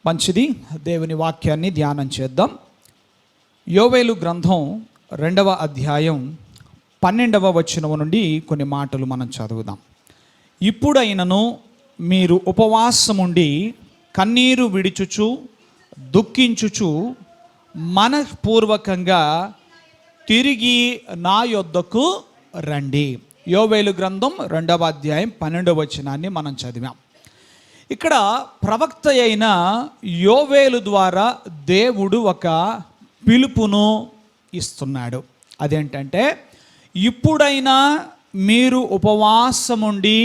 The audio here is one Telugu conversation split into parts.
మంచిది. దేవుని వాక్యాన్ని ధ్యానం చేద్దాం. యోవేలు గ్రంథం 2వ అధ్యాయం 12వ వచనం నుండి కొన్ని మాటలు మనం చదువుదాం. ఇప్పుడైనను మీరు ఉపవాసముండి కన్నీరు విడిచుచు దుఃఖించుచు మనఃపూర్వకంగా తిరిగి నా యొద్దకు రండి. యోవేలు గ్రంథం 2వ అధ్యాయం 12వ వచనాన్ని మనం చదివాం. ఇక్కడ ప్రవక్త అయిన యోవేలు ద్వారా దేవుడు ఒక పిలుపును ఇస్తున్నాడు. అదేంటంటే, ఇప్పుడైనా మీరు ఉపవాసముండి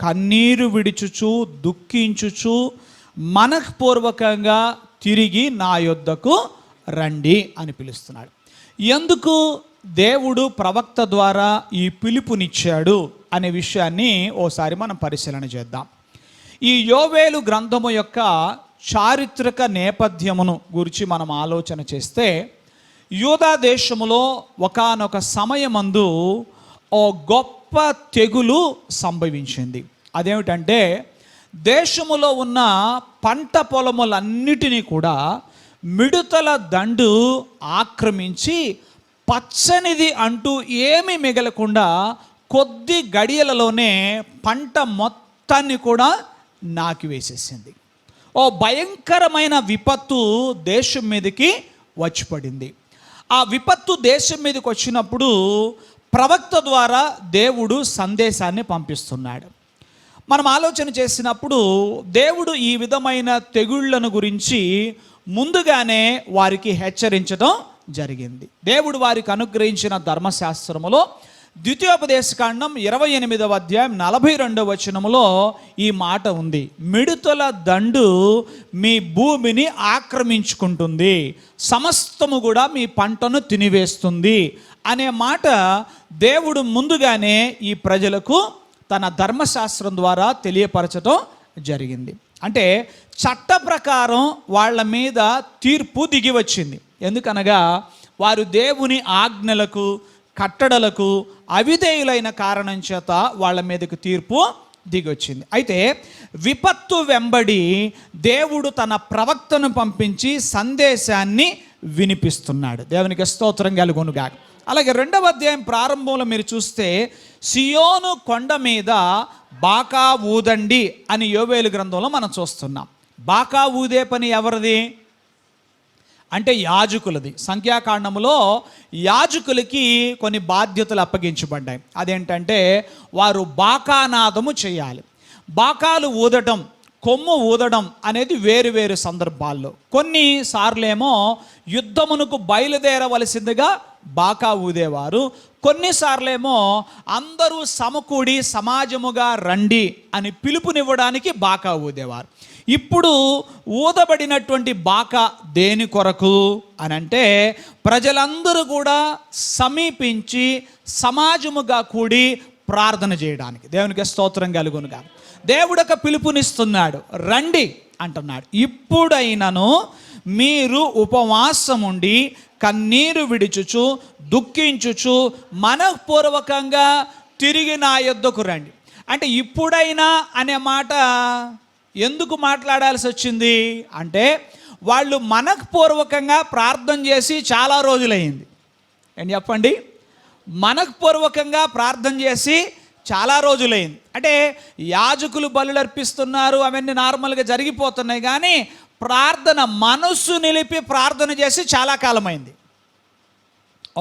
కన్నీరు విడిచుచు దుఃఖించుచు మనఃపూర్వకంగా తిరిగి నా యొద్దకు రండి అని పిలుస్తున్నాడు. ఎందుకు దేవుడు ప్రవక్త ద్వారా ఈ పిలుపునిచ్చాడు అనే విషయాన్ని ఓసారి మనం పరిశీలన చేద్దాం. ఈ యోవేలు గ్రంథము యొక్క చారిత్రక నేపథ్యమును గురించి మనం ఆలోచన చేస్తే, యూదా దేశములో ఒకానొక సమయమందు ఓ గొప్ప తెగులు సంభవించింది. అదేమిటంటే, దేశములో ఉన్న పంట పొలములన్నిటినీ కూడా మిడుతల దండు ఆక్రమించి పచ్చనిది అంటూ ఏమీ మిగలకుండా కొద్ది గడియలలోనే పంట మొత్తాన్ని కూడా నాకివేసేసింది. ఓ భయంకరమైన విపత్తు దేశం మీదకి వచ్చి పడింది. ఆ విపత్తు దేశం మీదకి వచ్చినప్పుడు ప్రవక్త ద్వారా దేవుడు సందేశాన్ని పంపిస్తున్నాడు. మనం ఆలోచన చేసినప్పుడు దేవుడు ఈ విధమైన తెగుళ్లను గురించి ముందుగానే వారికి హెచ్చరించడం జరిగింది. దేవుడు వారికి అనుగ్రహించిన ధర్మశాస్త్రములో ద్వితీయోపదేశకాండం 28వ అధ్యాయం 42వ వచనములో ఈ మాట ఉంది: మిడుతల దండు మీ భూమిని ఆక్రమించుకుంటుంది, సమస్తము కూడా మీ పంటను తినివేస్తుంది అనే మాట దేవుడు ముందుగానే ఈ ప్రజలకు తన ధర్మశాస్త్రం ద్వారా తెలియపరచడం జరిగింది. అంటే చట్ట ప్రకారం వాళ్ళ మీద తీర్పు దిగి వచ్చింది. ఎందుకనగా వారు దేవుని ఆజ్ఞలకు కట్టడలకు అవిధేయులైన కారణం చేత వాళ్ళ మీదకు తీర్పు దిగొచ్చింది. అయితే విపత్తు వెంబడి దేవుడు తన ప్రవక్తను పంపించి సందేశాన్ని వినిపిస్తున్నాడు. దేవునికి స్తోత్రం కలుగునుగాక. అలాగే 2వ అధ్యాయం ప్రారంభంలో మీరు చూస్తే, సియోను కొండ మీద బాకా ఊదండి అని యోవేలు గ్రంథంలో మనం చూస్తున్నాం. బాకా ఊదే పని ఎవరిది అంటే యాజకులది. సంఖ్యాకాండములో యాజకులకి కొన్ని బాధ్యతలు అప్పగించబడ్డాయి. అదేంటంటే, వారు బాకానాదము చేయాలి. బాకాలు ఊదటం, కొమ్ము ఊదడం అనేది వేరు వేరు సందర్భాల్లో. కొన్నిసార్లేమో యుద్ధమునకు బయలుదేరవలసిందిగా బాకా ఊదేవారు. కొన్నిసార్లేమో అందరూ సమకూడి సమాజముగా రండి అని పిలుపునివ్వడానికి బాకా ఊదేవారు. ఇప్పుడు ఊదబడినటువంటి బాకా దేని కొరకు అని అంటే, ప్రజలందరూ కూడా సమీపించి సమాజముగా కూడి ప్రార్థన చేయడానికి. దేవునికి స్తోత్రం కలుగునుగా. దేవుడు ఒక పిలుపునిస్తున్నాడు, రండి అంటున్నాడు. ఇప్పుడైనను మీరు ఉపవాసముండి కన్నీరు విడిచుచు దుఃఖించుచు మనఃపూర్వకంగా తిరిగి నా యొద్దకు రండి. అంటే ఇప్పుడైనా అనే మాట ఎందుకు మాట్లాడాల్సి వచ్చింది అంటే, వాళ్ళు మనఃపూర్వకంగా ప్రార్థన చేసి చాలా రోజులైంది. ఏంటి చెప్పండి? మనఃపూర్వకంగా ప్రార్థన చేసి చాలా రోజులైంది. అంటే యాజకులు బలులు అర్పిస్తున్నారు, అవన్నీ నార్మల్గా జరిగిపోతున్నాయి. కానీ ప్రార్థన, మనస్సు నిలిపి ప్రార్థన చేసి చాలా కాలమైంది.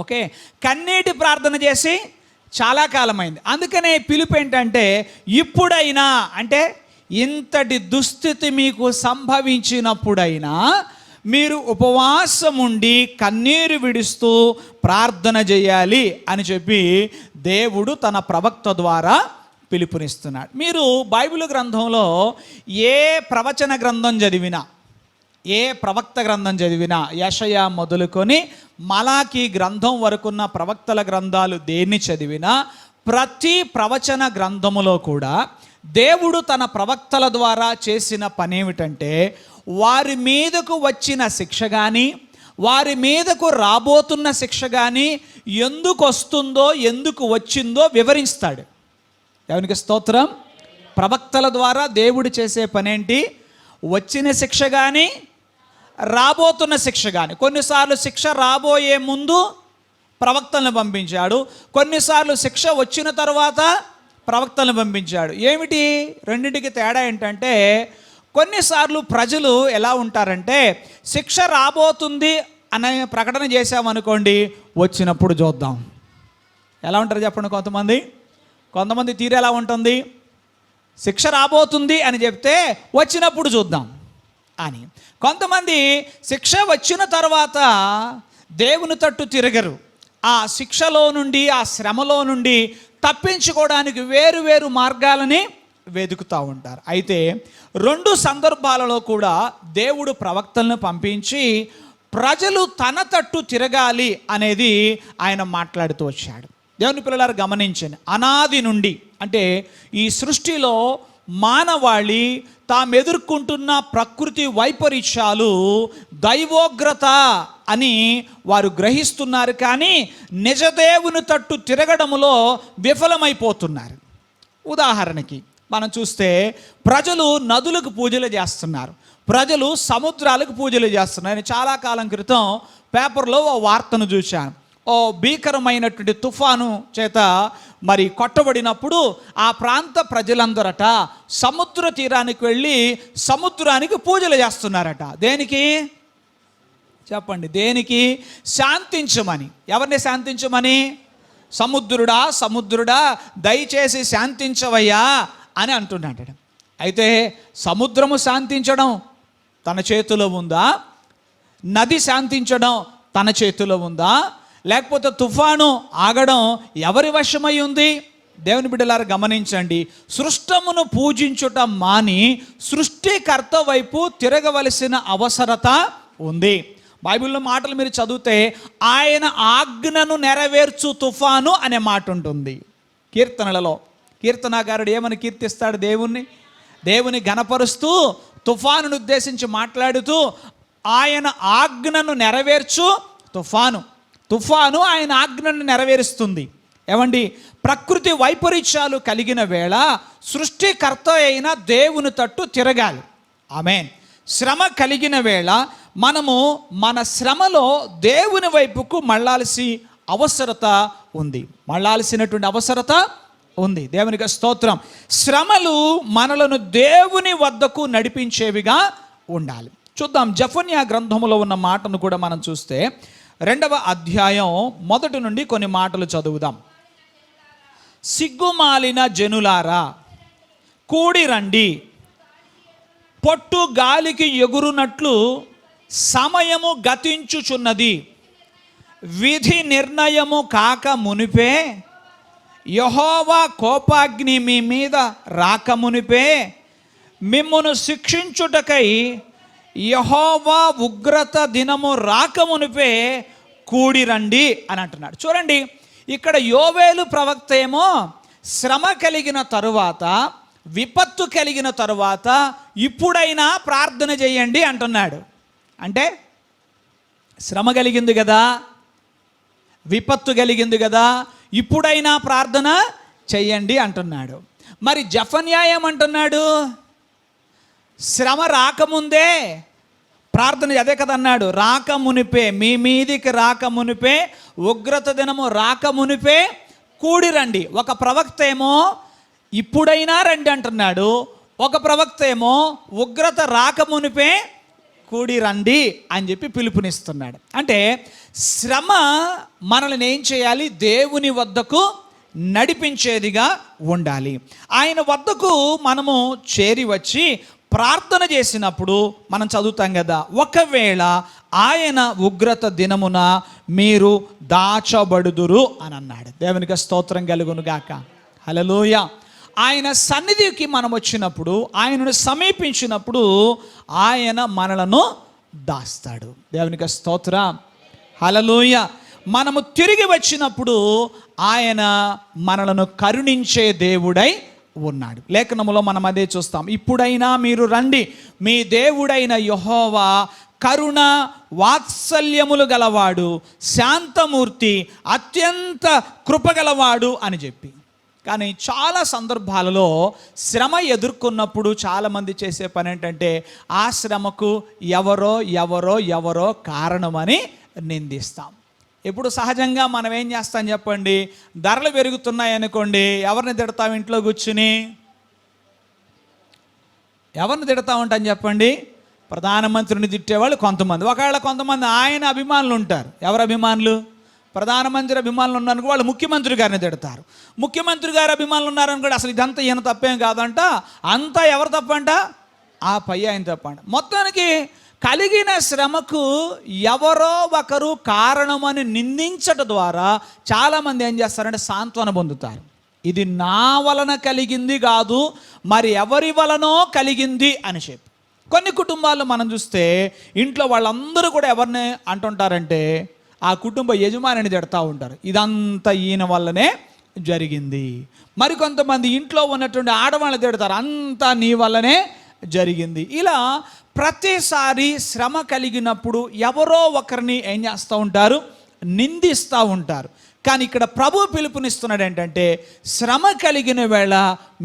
ఓకే, కన్నీటి ప్రార్థన చేసి చాలా కాలమైంది. అందుకనే పిలుపు ఏంటంటే, ఇప్పుడైనా అంటే ఇంతటి దుస్థితి మీకు సంభవించినప్పుడైనా మీరు ఉపవాసముండి కన్నీరు విడుస్తూ ప్రార్థన చేయాలి అని చెప్పి దేవుడు తన ప్రవక్త ద్వారా పిలుపునిస్తున్నాడు. మీరు బైబిల్ గ్రంథంలో ఏ ప్రవచన గ్రంథం చదివినా, ఏ ప్రవక్త గ్రంథం చదివినా, యెషయా మొదలుకొని మలాకీ గ్రంథం వరకున్న ప్రవక్తల గ్రంథాలు దేన్ని చదివినా, ప్రతి ప్రవచన గ్రంథములో కూడా దేవుడు తన ప్రవక్తల ద్వారా చేసిన పని ఏమిటంటే, వారి మీదకు వచ్చిన శిక్ష కానీ, వారి మీదకు రాబోతున్న శిక్ష కానీ ఎందుకు వస్తుందో, ఎందుకు వచ్చిందో వివరిస్తాడు. దేవునికి స్తోత్రం. ప్రవక్తల ద్వారా దేవుడు చేసే పనేంటి? వచ్చిన శిక్ష కానీ రాబోతున్న శిక్ష కానీ, కొన్నిసార్లు శిక్ష రాబోయే ముందు ప్రవక్తలను పంపించాడు, కొన్నిసార్లు శిక్ష వచ్చిన తర్వాత ప్రవక్తలను పంపించాడు. ఏమిటి రెండింటికి తేడా ఏంటంటే, కొన్నిసార్లు ప్రజలు ఎలా ఉంటారంటే, శిక్ష రాబోతుంది అనే ప్రకటన చేశామనుకోండి, వచ్చినప్పుడు చూద్దాం. ఎలా ఉంటారు చెప్పండి? కొంతమంది తీరు ఎలా ఉంటుంది, శిక్ష రాబోతుంది అని చెప్తే వచ్చినప్పుడు చూద్దాం అని. కొంతమంది శిక్ష వచ్చిన తర్వాత దేవుని తట్టు తిరగరు, ఆ శిక్షలో నుండి, ఆ శ్రమలో నుండి తప్పించుకోవడానికి వేరు వేరు మార్గాలని వెతుకుతూ ఉంటారు. అయితే రెండు సందర్భాలలో కూడా దేవుడు ప్రవక్తలను పంపించి ప్రజలు తన తట్టు తిరగాలి అనేది ఆయన మాట్లాడుతూ వచ్చాడు. దేవుని పిల్లలారు గమనించండి, అనాది నుండి అంటే ఈ సృష్టిలో మానవాళి తాము ఎదుర్కొంటున్న ప్రకృతి వైపరీత్యాలు దైవోగ్రత అని వారు గ్రహిస్తున్నారు, కానీ నిజదేవుని తట్టు తిరగడంలో విఫలమైపోతున్నారు. ఉదాహరణకి మనం చూస్తే ప్రజలు నదులకు పూజలు చేస్తున్నారు, ప్రజలు సముద్రాలకు పూజలు చేస్తున్నారు. నేను చాలా కాలం క్రితం పేపర్లో ఓ వార్తను చూశాను. ఓ భీకరమైనటువంటి తుఫాను చేత మరి కొట్టబడినప్పుడు ఆ ప్రాంత ప్రజలందరట సముద్ర తీరానికి వెళ్ళి సముద్రానికి పూజలు చేస్తున్నారట. దేనికి చెప్పండి? దేనికి? శాంతించమని. ఎవరిని శాంతించమని? సముద్రుడా దయచేసి శాంతించవయ్యా అని అంటున్నాడు. అయితే సముద్రము శాంతించడం తన చేతిలో ఉందా? నది శాంతించడం తన చేతిలో ఉందా? లేకపోతే తుఫాను ఆగడం ఎవరి వశమై ఉంది? దేవుని బిడ్డలారా గమనించండి, సృష్టమును పూజించుట మాని సృష్టికర్త వైపు తిరగవలసిన అవసరత ఉంది. బైబిల్లో మాటలు మీరు చదివితే ఆయన ఆజ్ఞను నెరవేర్చు తుఫాను అనే మాట ఉంటుంది. కీర్తనలలో కీర్తనాకారుడు ఏమని కీర్తిస్తాడు? దేవుని ఘనపరుస్తూ తుఫానును ఉద్దేశించి మాట్లాడుతూ, ఆయన ఆజ్ఞను నెరవేర్చు తుఫాను ఆయన ఆజ్ఞను నెరవేరుస్తుంది. ఏమండి, ప్రకృతి వైపరీత్యాలు కలిగిన వేళ సృష్టికర్త అయిన దేవుని తట్టు తిరగాలి. ఆమేన్. శ్రమ కలిగిన వేళ మనము మన శ్రమలో దేవుని వైపుకు మళ్ళాల్సినటువంటి అవసరత ఉంది. దేవునికి స్తోత్రం. శ్రమలు మనలను దేవుని వద్దకు నడిపించేవిగా ఉండాలి. చూద్దాం, జెఫన్యా గ్రంథములో ఉన్న మాటను కూడా మనం చూస్తే 2వ అధ్యాయం 1 నుండి కొన్ని మాటలు చదువుదాం. సిగ్గుమాలిన జనులారా కూడి రండి, పొట్టు గాలికి ఎగురునట్లు సమయము గతించుచున్నది, విధి నిర్ణయము కాక మునిపే, యెహోవా కోపాగ్ని మీ మీద రాకమునిపే, మిమ్మును శిక్షించుటకై యెహోవా ఉగ్రత దినము రాకమునిపే కూడి రండి అని అంటున్నాడు. చూడండి, ఇక్కడ యోవేలు ప్రవక్త ఏమో శ్రమ కలిగిన తరువాత, విపత్తు కలిగిన తరువాత ఇప్పుడైనా ప్రార్థన చేయండి అంటున్నాడు. అంటే శ్రమ కలిగింది కదా, విపత్తు కలిగింది కదా, ఇప్పుడైనా ప్రార్థన చెయ్యండి అంటున్నాడు. మరి జెఫన్యా ఏమంటున్నాడు? శ్రమ రాకముందే ప్రార్థన, అదే కదా అన్నాడు, రాకమునిపే, మీ మీదికి రాకమునిపే, ఉగ్రత దినము రాకమునిపే కూడి రండి. ఒక ప్రవక్త ఏమో ఇప్పుడైనా రండి అంటున్నాడు, ఒక ప్రవక్త ఏమో ఉగ్రత రాకమునిపే కూడి రండి అని చెప్పి పిలుపునిస్తున్నాడు. అంటే శ్రమ మనల్ని ఏం చేయాలి? దేవుని వద్దకు నడిపించేదిగా ఉండాలి. ఆయన వద్దకు మనము చేరి వచ్చి ప్రార్థన చేసినప్పుడు మనం చదువుతాం కదా, ఒకవేళ ఆయన ఉగ్రత దినమున మీరు దాచబడుదురు అని అన్నాడు. దేవునికి స్తోత్రం కలుగును గాక. హల్లెలూయా. ఆయన సన్నిధికి మనం వచ్చినప్పుడు, ఆయనను సమీపించినప్పుడు ఆయన మనలను దాస్తాడు. దేవునికి స్తోత్రం. హల్లెలూయా. మనము తిరిగి వచ్చినప్పుడు ఆయన మనలను కరుణించే దేవుడై ఉన్నాడు. లేఖనములో మనం అదే చూస్తాం. ఇప్పుడైనా మీరు రండి, మీ దేవుడైన యెహోవా కరుణ వాత్సల్యములు గలవాడు, శాంతమూర్తి, అత్యంత కృపగలవాడు అని చెప్పి. కానీ చాలా సందర్భాలలో శ్రమ ఎదుర్కొన్నప్పుడు చాలామంది చేసే పని ఏంటంటే ఆ శ్రమకు ఎవరో కారణమని నిందిస్తాం. ఇప్పుడు సహజంగా మనం ఏం చేస్తాం చెప్పండి, ధరలు పెరుగుతున్నాయి అనుకోండి, ఎవరిని తిడతాం ఇంట్లో కూర్చుని? ఎవరిని తిడతా ఉంటాం చెప్పండి? ప్రధానమంత్రిని తిట్టేవాళ్ళు కొంతమంది, ఒకవేళ కొంతమంది ఆయన అభిమానులు ఉంటారు. ఎవరు అభిమానులు? ప్రధానమంత్రి అభిమానులు ఉన్నారనుకో వాళ్ళు ముఖ్యమంత్రి గారిని తిడతారు. ముఖ్యమంత్రి గారి అభిమానులు ఉన్నారనుకోండి, అసలు ఇదంతా ఈయన తప్పేం కాదంట, అంతా ఎవరు తప్పంట? ఆ పై ఆయన తప్పంట. మొత్తానికి కలిగిన శ్రమకు ఎవరో ఒకరు కారణమని నిందించడం ద్వారా చాలామంది ఏం చేస్తారంటే సాంత్వన పొందుతారు. ఇది నా వలన కలిగింది కాదు, మరి ఎవరి వలనో కలిగింది అని చెప్పి. కొన్ని కుటుంబాల్లో మనం చూస్తే ఇంట్లో వాళ్ళందరూ కూడా ఎవరిని అంటుంటారంటే ఆ కుటుంబ యజమానిని తిడతా ఉంటారు, ఇదంతా ఈయన వల్లనే జరిగింది. మరికొంతమంది ఇంట్లో ఉన్నటువంటి ఆడవాళ్ళని తిడతారు, అంతా నీ వల్లనే జరిగింది. ఇలా ప్రతిసారి శ్రమ కలిగినప్పుడు ఎవరో ఒకరిని ఏం చేస్తూ ఉంటారు? నిందిస్తూ ఉంటారు. కానీ ఇక్కడ ప్రభు పిలుపునిస్తున్నాడు ఏంటంటే శ్రమ కలిగిన వేళ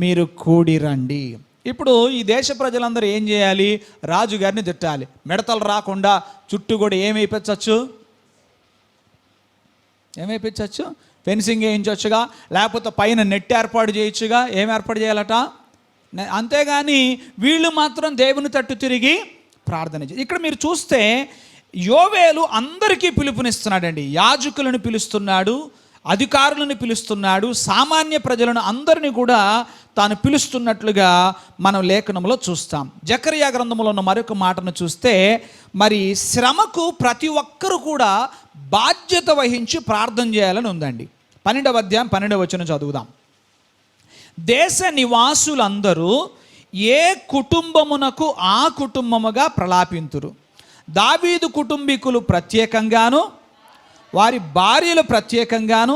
మీరు కూడి రండి. ఇప్పుడు ఈ దేశ ప్రజలందరూ ఏం చేయాలి? రాజుగారిని తిట్టాలి. మిడతలు రాకుండా చుట్టూ కూడా ఏమైపించవచ్చు? ఫెన్సింగ్ వేయించవచ్చుగా, లేకపోతే పైన నెట్ ఏర్పాటు చేయొచ్చుగా. ఏం ఏర్పాటు చేయాలట? అంతేగాని వీళ్ళు మాత్రం దేవుని తట్టు తిరిగి ప్రార్థన చేయాలి. ఇక్కడ మీరు చూస్తే యోవేలు అందరికీ పిలుపునిస్తున్నాడండి. యాజకులను పిలుస్తున్నాడు, అధికారులను పిలుస్తున్నాడు, సామాన్య ప్రజలను అందరినీ కూడా తాను పిలుస్తున్నట్లుగా మనం లేఖనంలో చూస్తాం. జకర్యా గ్రంథంలో ఉన్న మరొక మాటను చూస్తే మరి శ్రమకు ప్రతి ఒక్కరు కూడా బాధ్యత వహించి ప్రార్థన చేయాలని ఉందండి. 12వ అధ్యాయం 12వ వచనం చదువుదాం. దేశ నివాసులందరూ ఏ కుటుంబమునకు ఆ కుటుంబముగా ప్రలాపింతురు. దావీదు కుటుంబీకులు ప్రత్యేకంగాను, వారి భార్యలు ప్రత్యేకంగాను,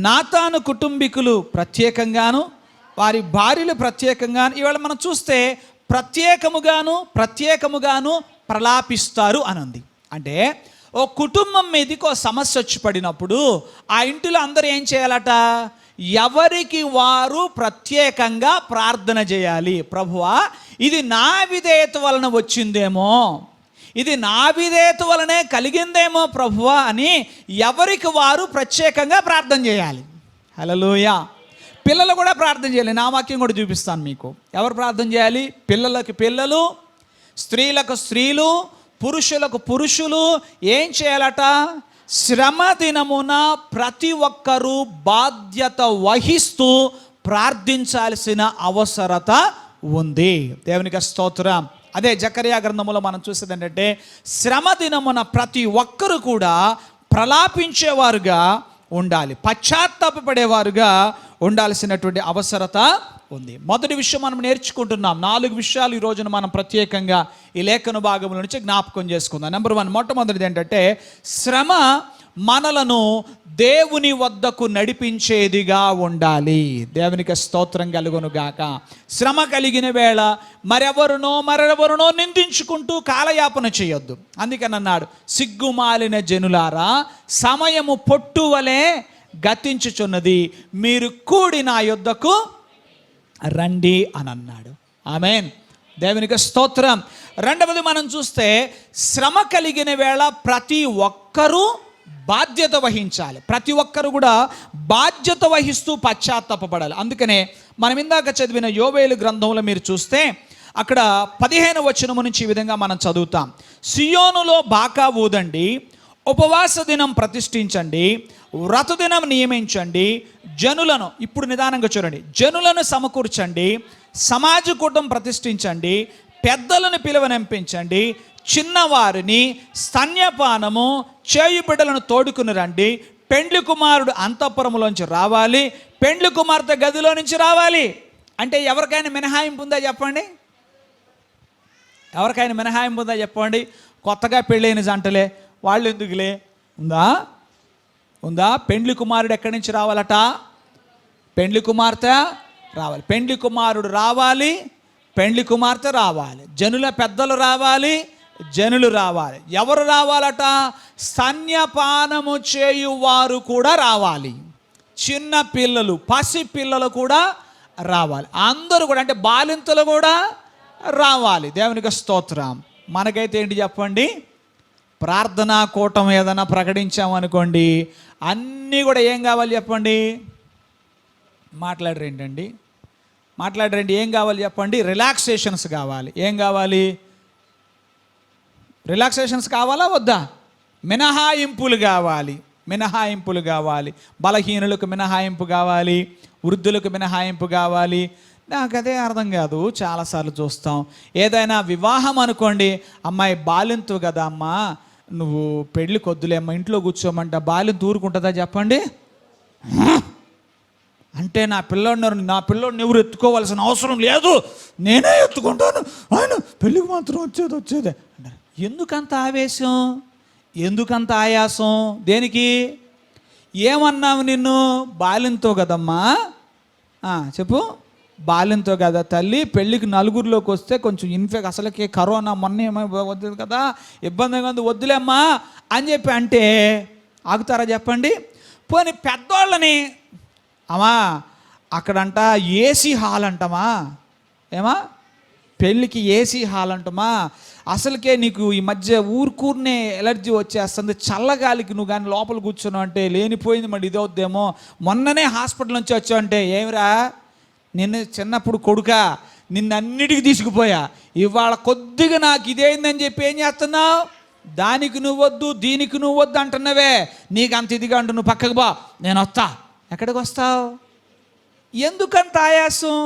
నాతాను కుటుంబీకులు ప్రత్యేకంగాను, వారి భార్యలు ప్రత్యేకంగాను. ఇవాళ మనం చూస్తే ప్రత్యేకముగాను ప్రలాపిస్తారు అని ఉంది. అంటే ఓ కుటుంబం మీదకి ఓ సమస్య వచ్చి పడినప్పుడు ఆ ఇంటిలో అందరూ ఏం చేయాలట? ఎవరికి వారు ప్రత్యేకంగా ప్రార్థన చేయాలి. ప్రభువా, ఇది నా విధేయత వలన వచ్చిందేమో, ఇది నా విధేయత వలనే కలిగిందేమో ప్రభువా అని ఎవరికి వారు ప్రత్యేకంగా ప్రార్థన చేయాలి. హల్లెలూయా. పిల్లలు కూడా ప్రార్థన చేయాలి. నా వాక్యం కూడా చూపిస్తాను మీకు. ఎవరు ప్రార్థన చేయాలి? పిల్లలకు పిల్లలు, స్త్రీలకు స్త్రీలు, పురుషులకు పురుషులు ఏం చేయాలట? శ్రమ దినమున ప్రతి ఒక్కరూ బాధ్యత వహిస్తూ ప్రార్థించాల్సిన అవసరత ఉంది. దేవునికి స్తోత్రం. అదే జకర్యా గ్రంథములో మనం చూసేది ఏంటంటే శ్రమ దినమున ప్రతి ఒక్కరు కూడా ప్రలాపించేవారుగా ఉండాలి, పశ్చాత్తాపపడేవారుగా ఉండాల్సినటువంటి అవసరత ఉంది. మొదటి విషయం మనం నేర్చుకుంటున్నాం. 4 విషయాలు ఈ రోజున మనం ప్రత్యేకంగా ఈ లేఖన భాగముల నుంచి జ్ఞాపకం చేసుకుందాం. నెంబర్ 1, మొట్టమొదటిది ఏంటంటే శ్రమ మనలను దేవుని వద్దకు నడిపించేదిగా ఉండాలి. దేవునికి స్తోత్రం కలుగును గాక. శ్రమ కలిగిన వేళ మరెవరునో నిందించుకుంటూ కాలయాపన చేయొద్దు. అందుకని అన్నాడు, సిగ్గుమాలిన జనులారా, సమయము పొట్టువలే గతించుచున్నది, మీరు కూడి నా యొద్దకు రండి అని అన్నాడు. ఆమేన్. దేవునికి స్తోత్రం. రెండవది మనం చూస్తే శ్రమ కలిగిన వేళ ప్రతి ఒక్కరూ బాధ్యత వహించాలి. ప్రతి ఒక్కరు కూడా బాధ్యత వహిస్తూ పశ్చాత్తాపపడాలి. అందుకనే మనం ఇందాక చదివిన యోవేలు గ్రంథంలో మీరు చూస్తే అక్కడ 15వ వచనం నుంచి ఈ విధంగా మనం చదువుతాం. సియోనులో బాకా ఊదండి, ఉపవాస దినం ప్రతిష్ఠించండి, వ్రత దినం నియమించండి, జనులను, ఇప్పుడు నిదానంగా చూడండి, జనులను సమకూర్చండి, సమాజ కూటం ప్రతిష్ఠించండి, పెద్దలను పిలువనంపించండి, చిన్నవారిని స్తన్యపానము చేయు బిడ్డలను తోడుకుని రండి, పెండ్లి కుమారుడు అంతఃపురములోంచి రావాలి, పెండ్లి కుమార్తె గదిలో నుంచి రావాలి. అంటే ఎవరికైనా మినహాయింపు ఉందా చెప్పండి? ఎవరికైనా మినహాయింపు ఉందా చెప్పండి? కొత్తగా పెళ్ళైన జంటలే వాళ్ళు ఎందుకులే? ఉందా? పెండ్లి కుమారుడు ఎక్కడి నుంచి రావాలట? పెండ్లి కుమార్తె రావాలి, పెండ్లి కుమారుడు రావాలి, పెండ్లి కుమార్తె రావాలి, జనుల పెద్దలు రావాలి, జనులు రావాలి. ఎవరు రావాలట? స్తన్యపానము చేయువారు కూడా రావాలి. చిన్న పిల్లలు, పసి పిల్లలు కూడా రావాలి. అందరూ కూడా, అంటే బాలింతలు కూడా రావాలి. దేవునికి స్తోత్రం. మనకైతే ఏంటి చెప్పండి, ప్రార్థనా కూటం ఏదైనా ప్రకటించామనుకోండి, అన్నీ కూడా ఏం కావాలి చెప్పండి, మాట్లాడరేంటండి, ఏం కావాలి చెప్పండి, రిలాక్సేషన్స్ కావాలి. ఏం కావాలి, రిలాక్సేషన్స్ కావాలా వద్దా, మినహాయింపులు కావాలి. బలహీనులకు మినహాయింపు కావాలి, వృద్ధులకు మినహాయింపు కావాలి. నాకు అదే అర్థం కాదు. చాలాసార్లు చూస్తాం, ఏదైనా వివాహం అనుకోండి, అమ్మాయి బాలింతు కదా అమ్మా, నువ్వు పెళ్ళికి వద్దులే అమ్మ, ఇంట్లో కూర్చోమంట, బాలింత ఊరుకుంటుందా చెప్పండి? అంటే నా పిల్లోడిని ఎవరు ఎత్తుకోవాల్సిన అవసరం లేదు, నేనే ఎత్తుకుంటాను, ఆయన పెళ్ళికి మాత్రం వచ్చేదే అంటారు. ఎందుకంత ఆవేశం, ఎందుకంత ఆయాసం, దేనికి? ఏమన్నావు నిన్ను? బాలింతో కదమ్మా, చెప్పు, బాలింతో కదా తల్లి, పెళ్ళికి నలుగురిలోకి వస్తే కొంచెం అసలుకే కరోనా మొన్న వద్దు కదా, ఇబ్బందిగా ఉంది, వద్దులేమ్మా అని చెప్పి అంటే ఆగుతారా చెప్పండి? పోనీ పెద్దోళ్ళని, అమ్మా అక్కడంట ఏసీ హాల్ అంటమా, ఏమా పెళ్ళికి ఏసీ హాల్ అంటమా, అసలుకే నీకు ఈ మధ్య ఊరుకూరినే ఎలర్జీ వచ్చేస్తుంది, చల్లగాలికి నువ్వు కానీ లోపల కూర్చున్నావు అంటే లేనిపోయింది, మరి ఇదవుద్దేమో, మొన్ననే హాస్పిటల్ నుంచి వచ్చావు అంటే, ఏమిరా నిన్ను చిన్నప్పుడు కొడుక, నిన్నన్నిటికీ తీసుకుపోయా, ఇవాళ కొద్దిగా నాకు ఇదేందని చెప్పి ఏం చేస్తున్నావు, దానికి నువ్వు వద్దు దీనికి నువ్వు వద్దు అంటున్నావే, నీకు అంత ఇదిగా అంటు, నువ్వు పక్కకు బా, నేను వస్తా. ఎక్కడికి వస్తావు? ఎందుకంత ఆయాసం?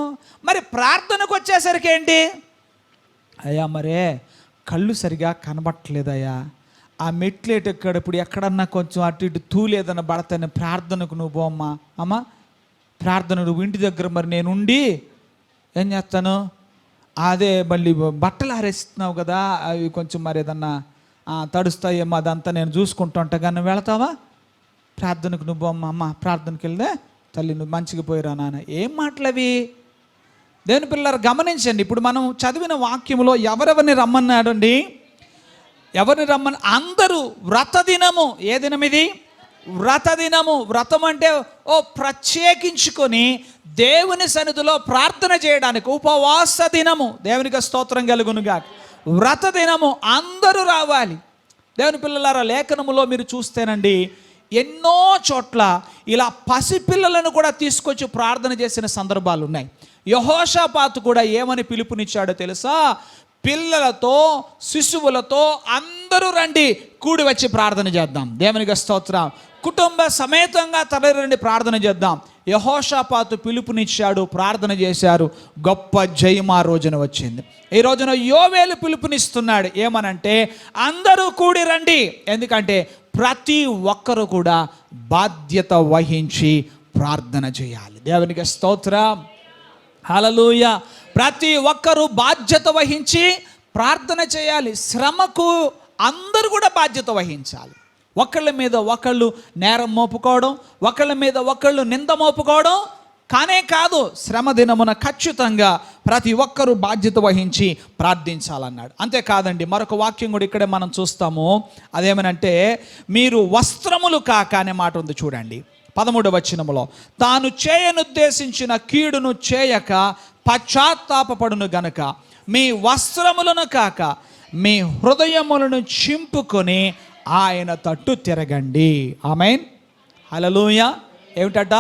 మరి ప్రార్థనకు వచ్చేసరికి ఏంటి, అయ్యా మరే కళ్ళు సరిగా కనబట్టలేదయ్యా, ఆ మెట్లేట్ ఎక్కడప్పుడు ఎక్కడన్నా కొంచెం అటు ఇటు తూలేదన్న పడతాను, ప్రార్థనకు నువ్వు పోమ్మా, అమ్మా ప్రార్థన నువ్వు ఇంటి దగ్గర, మరి నేను ఉండి ఏం చేస్తాను, అదే మళ్ళీ బట్టలు ఆరేస్తున్నావు కదా, అవి కొంచెం మరి ఏదన్నా తడుస్తాయేమో, అదంతా నేను చూసుకుంటూ ఉంటా, కానీ నువ్వు వెళతావా ప్రార్థనకు? నువ్వు అమ్మ ప్రార్థనకి వెళ్తే తల్లి నువ్వు మంచిగా పోయిరా నాన్న. ఏం మాటలవి? దేవుని పిల్లలు గమనించండి, ఇప్పుడు మనం చదివిన వాక్యంలో ఎవరెవరిని రమ్మన్నాడండి, ఎవరిని రమ్మని, అందరూ వ్రత దినము. ఏ దినం ఇది? వ్రత దినము. వ్రతం అంటే ప్రత్యేకించుకొని దేవుని సన్నిధిలో ప్రార్థన చేయడానికి ఉపవాస దినము. దేవునికి స్తోత్రం కలుగునుగా. వ్రత దినము, అందరూ రావాలి. దేవుని పిల్లలారా, లేఖనములో మీరు చూస్తేనండి, ఎన్నో చోట్ల ఇలా పసిపిల్లలను కూడా తీసుకొచ్చి ప్రార్థన చేసిన సందర్భాలు ఉన్నాయి. యెహోషాపాతు కూడా ఏమని పిలుపునిచ్చాడో తెలుసా? పిల్లలతో శిశువులతో అందరూ రండి, కూడి వచ్చి ప్రార్థన చేద్దాం. దేవునికి స్తోత్రం. కుటుంబ సమేతంగా తరలిరండి, ప్రార్థన చేద్దాం. యెహోషాపాతు పిలుపునిచ్చాడు, ప్రార్థన చేశారు, గొప్ప జయం ఆ రోజున వచ్చింది. ఈ రోజున యోవేలు పిలుపునిస్తున్నాడు, ఏమనంటే అందరూ కూడి రండి. ఎందుకంటే ప్రతి ఒక్కరు కూడా బాధ్యత వహించి ప్రార్థన చేయాలి. దేవునికి స్తోత్రం, హల్లెలూయా. ప్రతి ఒక్కరూ బాధ్యత వహించి ప్రార్థన చేయాలి. శ్రమకు అందరూ కూడా బాధ్యత వహించాలి. ఒకళ్ళ మీద ఒకళ్ళు నేరం మోపుకోవడం, ఒకళ్ళ మీద ఒకళ్ళు నింద మోపుకోవడం కానే కాదు. శ్రమ దినమున ఖచ్చితంగా ప్రతి ఒక్కరూ బాధ్యత వహించి ప్రార్థించాలన్నాడు. అంతేకాదండి, మరొక వాక్యం కూడా ఇక్కడే మనం చూస్తాము. అదేమనంటే, మీరు వస్త్రములు కాక అనే మాట ఉంది చూడండి, 13వ వచనములో. తాను చేయనుద్దేశించిన కీడును చేయక పశ్చాత్తాపపడును గనుక మీ వస్త్రములను కాక మీ హృదయములను చింపుకొని ఆయన తట్టు తిరగండి. ఆమేన్, హల్లెలూయా. ఏమిటట?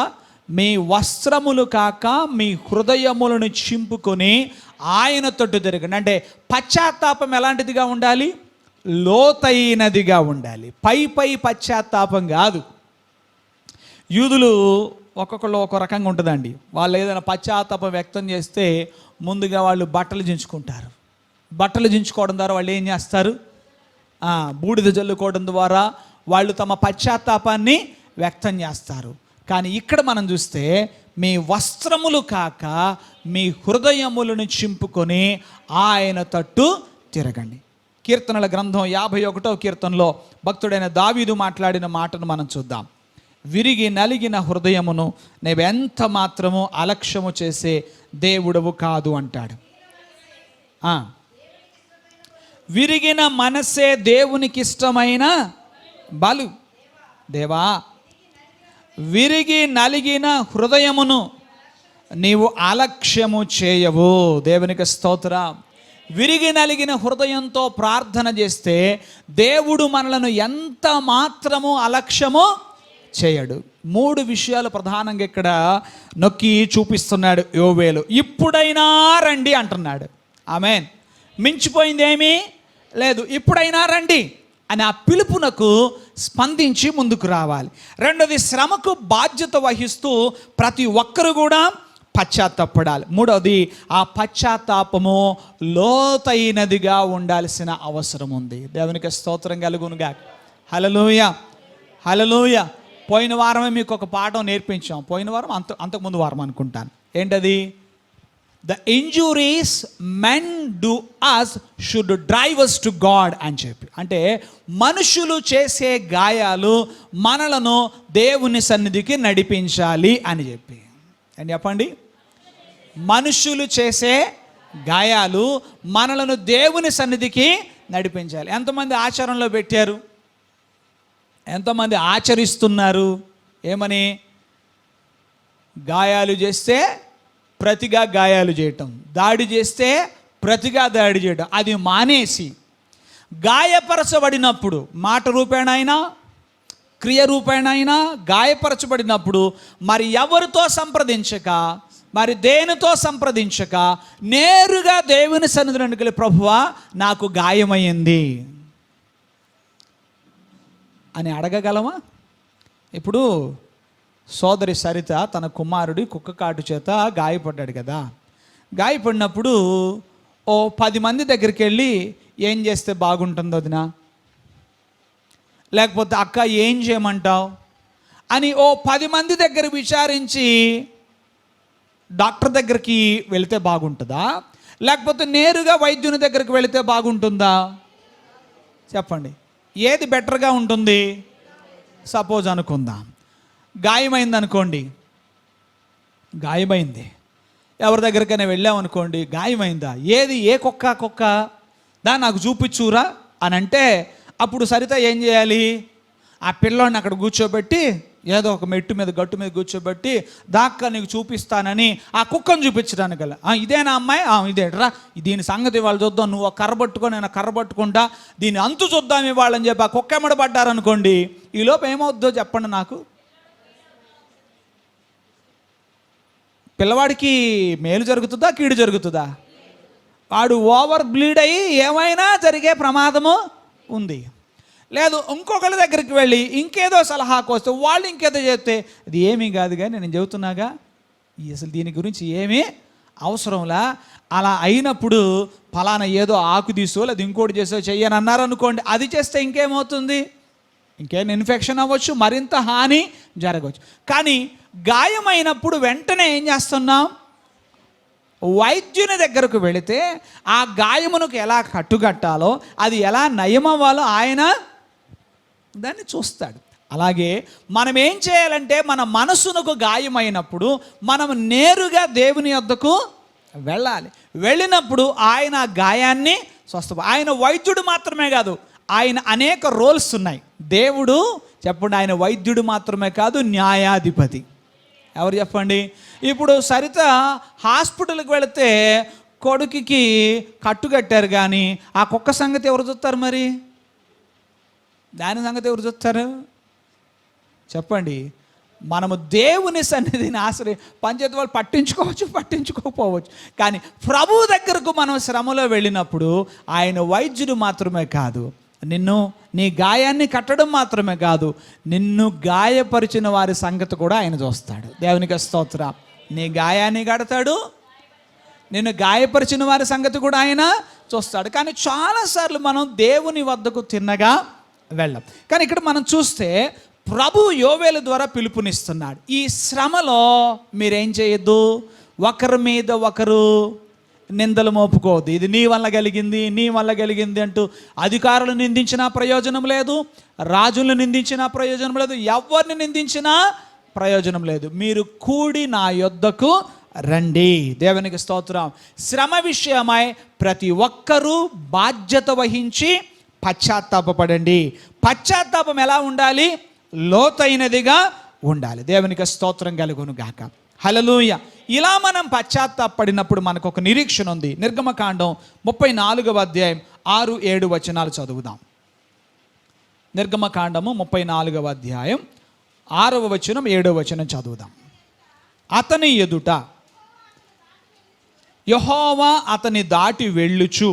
మీ వస్త్రములు కాక మీ హృదయములను చింపుకొని ఆయన తట్టు తిరగండి. అంటే పశ్చాత్తాపం ఎలాంటిదిగా ఉండాలి? లోతైనదిగా ఉండాలి. పై పశ్చాత్తాపం కాదు. యూదులు ఒక్కొక్కళ్ళు ఒక రకంగా ఉంటుందండి. వాళ్ళు ఏదైనా పశ్చాత్తాపం వ్యక్తం చేస్తే ముందుగా వాళ్ళు బట్టలు చించుకుంటారు. బట్టలు చించుకోవడం ద్వారా వాళ్ళు ఏం చేస్తారు? బూడిద జల్లుకోవడం ద్వారా వాళ్ళు తమ పశ్చాత్తాపాన్ని వ్యక్తం చేస్తారు. కానీ ఇక్కడ మనం చూస్తే, మీ వస్త్రములు కాక మీ హృదయములను చింపుకొని ఆయన తట్టు తిరగండి. కీర్తనల గ్రంథం 51వ కీర్తనలో భక్తుడైన దావీదు మాట్లాడిన మాటను మనం చూద్దాం. విరిగి నలిగిన హృదయమును నీవెంత మాత్రము అలక్ష్యము చేసే దేవుడవు కాదు అంటాడు. విరిగిన మనసే దేవునికి ఇష్టమైన బలు. దేవా, విరిగి నలిగిన హృదయమును నీవు అలక్ష్యము చేయవు. దేవునికి స్తోత్రం. విరిగి నలిగిన హృదయంతో ప్రార్థన చేస్తే దేవుడు మనలను ఎంత మాత్రము అలక్ష్యము చేయడు. 3 విషయాలు ప్రధానంగా ఇక్కడ నొక్కి చూపిస్తున్నాడు యోవేలు. ఇప్పుడైనా రండి అంటున్నాడు. ఆమేన్. మించిపోయింది ఏమీ లేదు. ఇప్పుడైనా రండి అని ఆ పిలుపునకు స్పందించి ముందుకు రావాలి. రెండోది, శ్రమకు బాధ్యత వహిస్తూ ప్రతి ఒక్కరు కూడా పశ్చాత్తాపడాలి. మూడవది, ఆ పశ్చాత్తాపము లోతైనదిగా ఉండాల్సిన అవసరం ఉంది. దేవునికి స్తోత్రం కలుగునుగా. హల్లెలూయా, హల్లెలూయా. పోయిన వారమే మీకు ఒక పాఠం నేర్పించాం. పోయిన వారం అంతకుముందు వారం అనుకుంటాను. ఏంటది? The injuries men do us should drive us to God అని చెప్పి. అంటే మనుషులు చేసే గాయాలు మనలను దేవుని సన్నిధికి నడిపించాలి అని చెప్పి. అని చెప్పండి. మనుషులు చేసే గాయాలు మనలను దేవుని సన్నిధికి నడిపించాలి. ఎంతమంది ఆచరణలో పెట్టారు? ఎంతమంది ఆచరిస్తున్నారు? ఏమని? గాయాలు చేస్తే ప్రతిగా గాయాలు చేయటం, దాడి చేస్తే ప్రతిగా దాడి చేయడం. అది మానేసి గాయపరచబడినప్పుడు, మాట రూపేణైనా క్రియ రూపేణైనా గాయపరచబడినప్పుడు మరి ఎవరితో సంప్రదించక, మరి దేనితో సంప్రదించక నేరుగా దేవుని సన్నిధిలోకి వెళ్ళి, ప్రభువా నాకు గాయమైంది అని అడగగలమా? ఇప్పుడు సోదరి సరిత తన కుమారుడి కుక్క కాటు చేత గాయపడ్డాడు కదా. గాయపడినప్పుడు 10 మంది దగ్గరికి వెళ్ళి ఏం చేస్తే బాగుంటుందో వదినా, లేకపోతే అక్క ఏం చేయమంటావు అని 10 మంది దగ్గర విచారించి డాక్టర్ దగ్గరికి వెళితే బాగుంటుందా, లేకపోతే నేరుగా వైద్యుని దగ్గరికి వెళితే బాగుంటుందా? చెప్పండి, ఏది బెటర్గా ఉంటుంది? సపోజ్ అనుకుందాం, గాయమైంది అనుకోండి. గాయమైంది, ఎవరి దగ్గరికైనా వెళ్ళామనుకోండి, గాయమైందా, ఏది ఏ కుక్క దా నాకు చూపించురా అని అంటే, అప్పుడు సరిత ఏం చేయాలి? ఆ పిల్లోడిని అక్కడ కూర్చోబెట్టి, ఏదో ఒక మెట్టు మీద గట్టు మీద కూర్చోబెట్టి, దాక్క నీకు చూపిస్తానని ఆ కుక్కను చూపించడానికి గల, ఇదేనా అమ్మాయి? ఇదేట్రా, దీని సంగతి వాళ్ళు చూద్దాం, నువ్వు కర్ర పట్టుకొని నేను కర్ర పట్టుకుంటా, దీని అంతు చూద్దాం ఇవాళని చెప్పి ఆ కుక్క ఎమ్మడబడ్డారనుకోండి, ఈలోపు ఏమవుద్దో చెప్పండి నాకు. పిల్లవాడికి మేలు జరుగుతుందా, కీడు జరుగుతుందా? వాడు ఓవర్ బ్లీడ్ అయ్యి ఏమైనా జరిగే ప్రమాదము ఉంది. లేదు, ఇంకొకరి దగ్గరికి వెళ్ళి ఇంకేదో సలహాకు వస్తే వాళ్ళు ఇంకేదో చేస్తే, అది ఏమీ కాదు కానీ నేను చెబుతున్నాగా, అసలు దీని గురించి ఏమీ అవసరంలా, అలా అయినప్పుడు ఫలానా ఏదో ఆకు తీసో లేదా ఇంకోటి చేసో చెయ్యని అన్నారనుకోండి, అది చేస్తే ఇంకేమవుతుంది? ఇంకేం ఇన్ఫెక్షన్ అవ్వచ్చు, మరింత హాని జరగవచ్చు. కానీ గాయమైనప్పుడు వెంటనే ఏం చేస్తున్నాం? వైద్యుని దగ్గరకు వెళితే ఆ గాయమునకు ఎలా కట్టుకట్టాలో, అది ఎలా నయమవ్వాలో ఆయన దాన్ని చూస్తాడు. అలాగే మనం ఏం చేయాలంటే, మన మనసునకు గాయమైనప్పుడు మనం నేరుగా దేవుని యొద్దకు వెళ్ళాలి. వెళ్ళినప్పుడు ఆయన గాయాన్ని ఆయన వైద్యుడు మాత్రమే కాదు, ఆయన అనేక రోల్స్ ఉన్నాయి. దేవుడు చెప్పండి, ఆయన వైద్యుడు మాత్రమే కాదు, న్యాయాధిపతి. ఎవరు చెప్పండి? ఇప్పుడు సరిత హాస్పిటల్కి వెళితే కొడుకుకి కట్టుకట్టారు, కానీ ఆ కుక్క సంగతి ఎవరు చూస్తారు? మరి దాని సంగతి ఎవరు చూస్తారు? చెప్పండి. మనము దేవుని సన్నిధిని పంచాయతీ వాళ్ళు పట్టించుకోకపోవచ్చు, కానీ ప్రభు దగ్గరకు మనం శ్రమలో వెళ్ళినప్పుడు ఆయన వైద్యుడు మాత్రమే కాదు, నీ గాయాన్ని కట్టడం మాత్రమే కాదు, నిన్ను గాయపరిచిన వారి సంగతి కూడా ఆయన చూస్తాడు. దేవునికి స్తోత్రం. నీ గాయాన్ని కడతాడు, నిన్ను గాయపరిచిన వారి సంగతి కూడా ఆయన చూస్తాడు. కానీ చాలాసార్లు మనం దేవుని వద్దకు తిన్నగా వెళ్ళం. కానీ ఇక్కడ మనం చూస్తే ప్రభు యోవేలు ద్వారా పిలుపునిస్తున్నాడు. ఈ శ్రమలో మీరేం చేయొద్దు, ఒకరి మీద ఒకరు నిందలు మోపుకోవద్దు. ఇది నీ వల్ల కలిగింది అంటూ అధికారులు నిందించినా ప్రయోజనం లేదు, రాజులను నిందించినా ప్రయోజనం లేదు, ఎవరిని నిందించినా ప్రయోజనం లేదు. మీరు కూడి నా యొద్దకు రండి. దేవునికి స్తోత్రం. శ్రమ విషయమై ప్రతి ఒక్కరూ బాధ్యత వహించి పశ్చాత్తాపపడండి. పశ్చాత్తాపం ఎలా ఉండాలి? లోతైనదిగా ఉండాలి. దేవునికి స్తోత్రం కలుగును గాక. హల్లెలూయ. ఇలా మనం పశ్చాత్తాపడినప్పుడు మనకు ఒక నిరీక్షణ ఉంది. నిర్గమకాండం 34వ అధ్యాయం 6-7 వచనాలు చదువుదాం. నిర్గమకాండము 34వ అధ్యాయం 6వ వచనం 7వ వచనం చదువుదాం. అతని ఎదుట యెహోవా అతని దాటి వెళ్ళుచు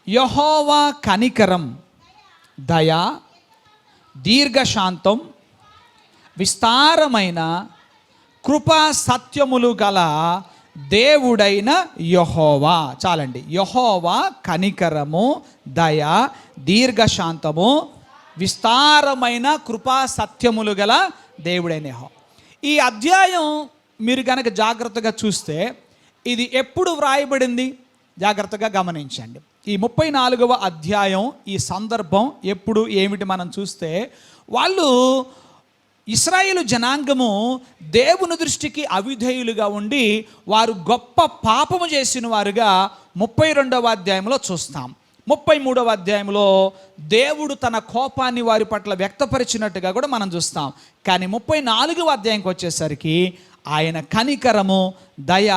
యెహోవా కనికరం, దయ, దీర్ఘశాంతం, విస్తారమైన కృపా సత్యములు గల దేవుడైన యెహోవా. చాలండి. యెహోవా కనికరము, దయ, దీర్ఘశాంతము, విస్తారమైన కృపా సత్యములు గల దేవుడైన యెహోవా. ఈ అధ్యాయం మీరు కనుక జాగ్రత్తగా చూస్తే ఇది ఎప్పుడు వ్రాయబడింది జాగ్రత్తగా గమనించండి. ఈ 34వ అధ్యాయం ఈ సందర్భం ఎప్పుడు ఏమిటి మనం చూస్తే, వాళ్ళు ఇశ్రాయేలు జనాంగము దేవుని దృష్టికి అవిధేయులుగా ఉండి వారు గొప్ప పాపము చేసిన వారుగా 32వ అధ్యాయంలో చూస్తాం. 33వ అధ్యాయంలో దేవుడు తన కోపాన్ని వారి పట్ల వ్యక్తపరిచినట్టుగా కూడా మనం చూస్తాం. కానీ 34వ అధ్యాయంకి వచ్చేసరికి ఆయన కనికరము, దయ,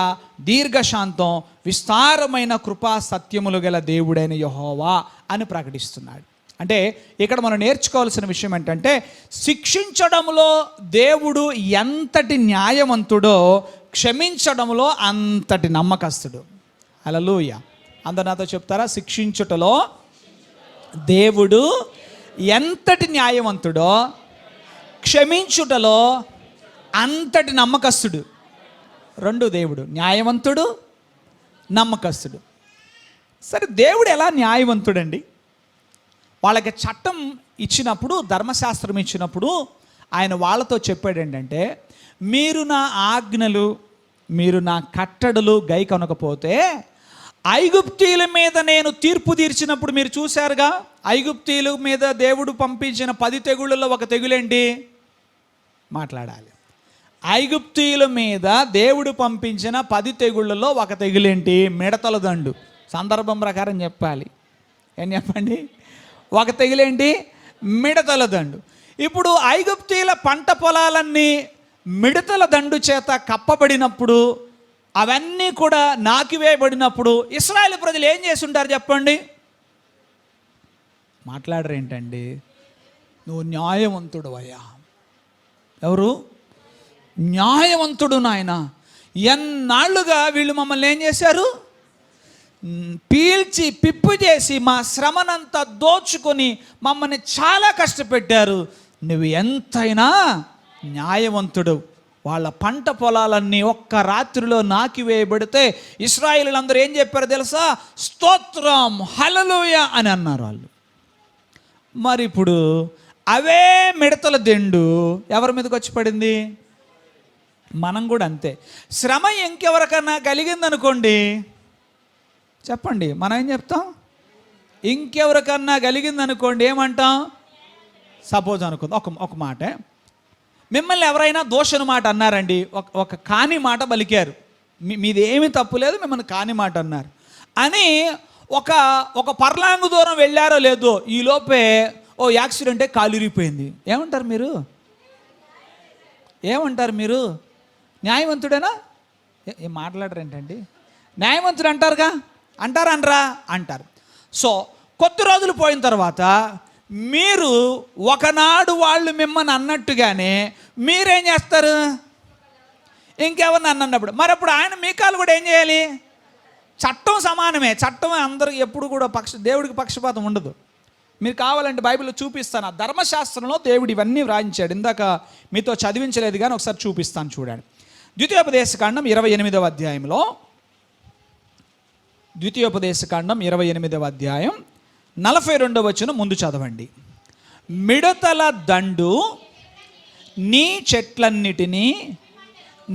దీర్ఘశాంతం, విస్తారమైన కృపా సత్యములు గల దేవుడైన యెహోవా అని ప్రకటిస్తున్నాడు. అంటే ఇక్కడ మనం నేర్చుకోవాల్సిన విషయం ఏంటంటే, శిక్షించడంలో దేవుడు ఎంతటి న్యాయవంతుడో క్షమించడంలో అంతటి నమ్మకస్తుడు. హల్లెలూయా. అందరు నాతో చెప్తారా? శిక్షించుటలో దేవుడు ఎంతటి న్యాయవంతుడో క్షమించుటలో అంతటి నమ్మకస్తుడు. రెండు దేవుడు, న్యాయవంతుడు, నమ్మకస్తుడు. సరే, దేవుడు ఎలా న్యాయవంతుడండి? వాళ్ళకి చట్టం ఇచ్చినప్పుడు, ధర్మశాస్త్రం ఇచ్చినప్పుడు ఆయన వాళ్ళతో చెప్పాడు ఏంటంటే, మీరు నా ఆజ్ఞలు, మీరు నా కట్టడలు గై కనకపోతే ఐగుప్తీయుల మీద నేను తీర్పు తీర్చినప్పుడు మీరు చూశారుగా. ఐగుప్తీయుల మీద దేవుడు పంపించిన 10 తెగుళ్ళలో ఒక తెగులేంటి? మాట్లాడాలి. ఐగుప్తీయుల మీద దేవుడు పంపించిన 10 తెగుళ్ళలో ఒక తెగులేంటి? మిడతల దండు. సందర్భం ప్రకారం చెప్పాలి. ఏం చెప్పండి? ఒక తెగులేంటి? మిడతల దండు. ఇప్పుడు ఐగుప్తీయుల పంట పొలాలన్నీ మిడతల దండు చేత కప్పబడినప్పుడు, అవన్నీ కూడా నాకివేయబడినప్పుడు ఇశ్రాయేలు ప్రజలు ఏం చేసి ఉంటారు చెప్పండి? మాట్లాడరేంటండి? నువ్వు న్యాయవంతుడు అయ్యా. ఎవరు? న్యాయవంతుడు నాయన. ఎన్నాళ్ళుగా వీళ్ళు మమ్మల్ని ఏం చేశారు? పీల్చి పిప్పు చేసి మా శ్రమనంతా దోచుకొని మమ్మల్ని చాలా కష్టపెట్టారు. నువ్వు ఎంతైనా న్యాయవంతుడు. వాళ్ళ పంట పొలాలన్నీ ఒక్క రాత్రిలో నాకివేయబడితే ఇశ్రాయేలీయులందరూ ఏం చెప్పారు తెలుసా? స్తోత్రం, హల్లెలూయా అని అన్నారు వాళ్ళు. మరి ఇప్పుడు అవే మిడతల దిండు ఎవరి మీదకి వచ్చి పడింది? మనం కూడా అంతే. శ్రమ ఇంకెవరికన్నా కలిగిందనుకోండి, చెప్పండి, మనం ఏం చెప్తాం? ఇంకెవరికన్నా కలిగిందనుకోండి ఏమంటాం? సపోజ్ అనుకుందాం, ఒక మాట, మిమ్మల్ని ఎవరైనా దోషను మాట అన్నారండి, ఒక కాని మాట పలికారు, మీది ఏమీ తప్పు లేదు, మిమ్మల్ని కాని మాట అన్నారు అని ఒక పర్లాంగు దూరం వెళ్ళారో లేదో ఈలోపే ఓ యాక్సిడెంటే కాలిరిగిపోయింది. ఏమంటారు మీరు? ఏమంటారు మీరు? న్యాయవంతుడేనా? ఏం మాట్లాడరేంటండి? న్యాయవంతుడు అంటారుగా, అంటారా? అంటారు. సో కొద్ది రోజులు పోయిన తర్వాత మీరు ఒకనాడు వాళ్ళు మిమ్మల్ని అన్నట్టుగానే మీరేం చేస్తారు? ఇంకెవరిని అన్నప్పుడు మరి అప్పుడు ఆయన మీ కాలు కూడా ఏం చేయాలి? చట్టం సమానమే. చట్టం అందరికి ఎప్పుడు కూడా దేవుడికి పక్షపాతం ఉండదు. మీరు కావాలంటే బైబిల్లో చూపిస్తాను. ఆ ధర్మశాస్త్రంలో దేవుడు ఇవన్నీ వ్రాయించాడు. ఇందాక మీతో చదివించలేదు కానీ ఒకసారి చూపిస్తాను చూడండి. ద్వితీయోపదేశకాండం 28వ అధ్యాయంలో, ద్వితీయోపదేశకాండం 28వ అధ్యాయం 42వ వచనం ముందు చదవండి. మిడతల దండు నీ చెట్లన్నిటినీ,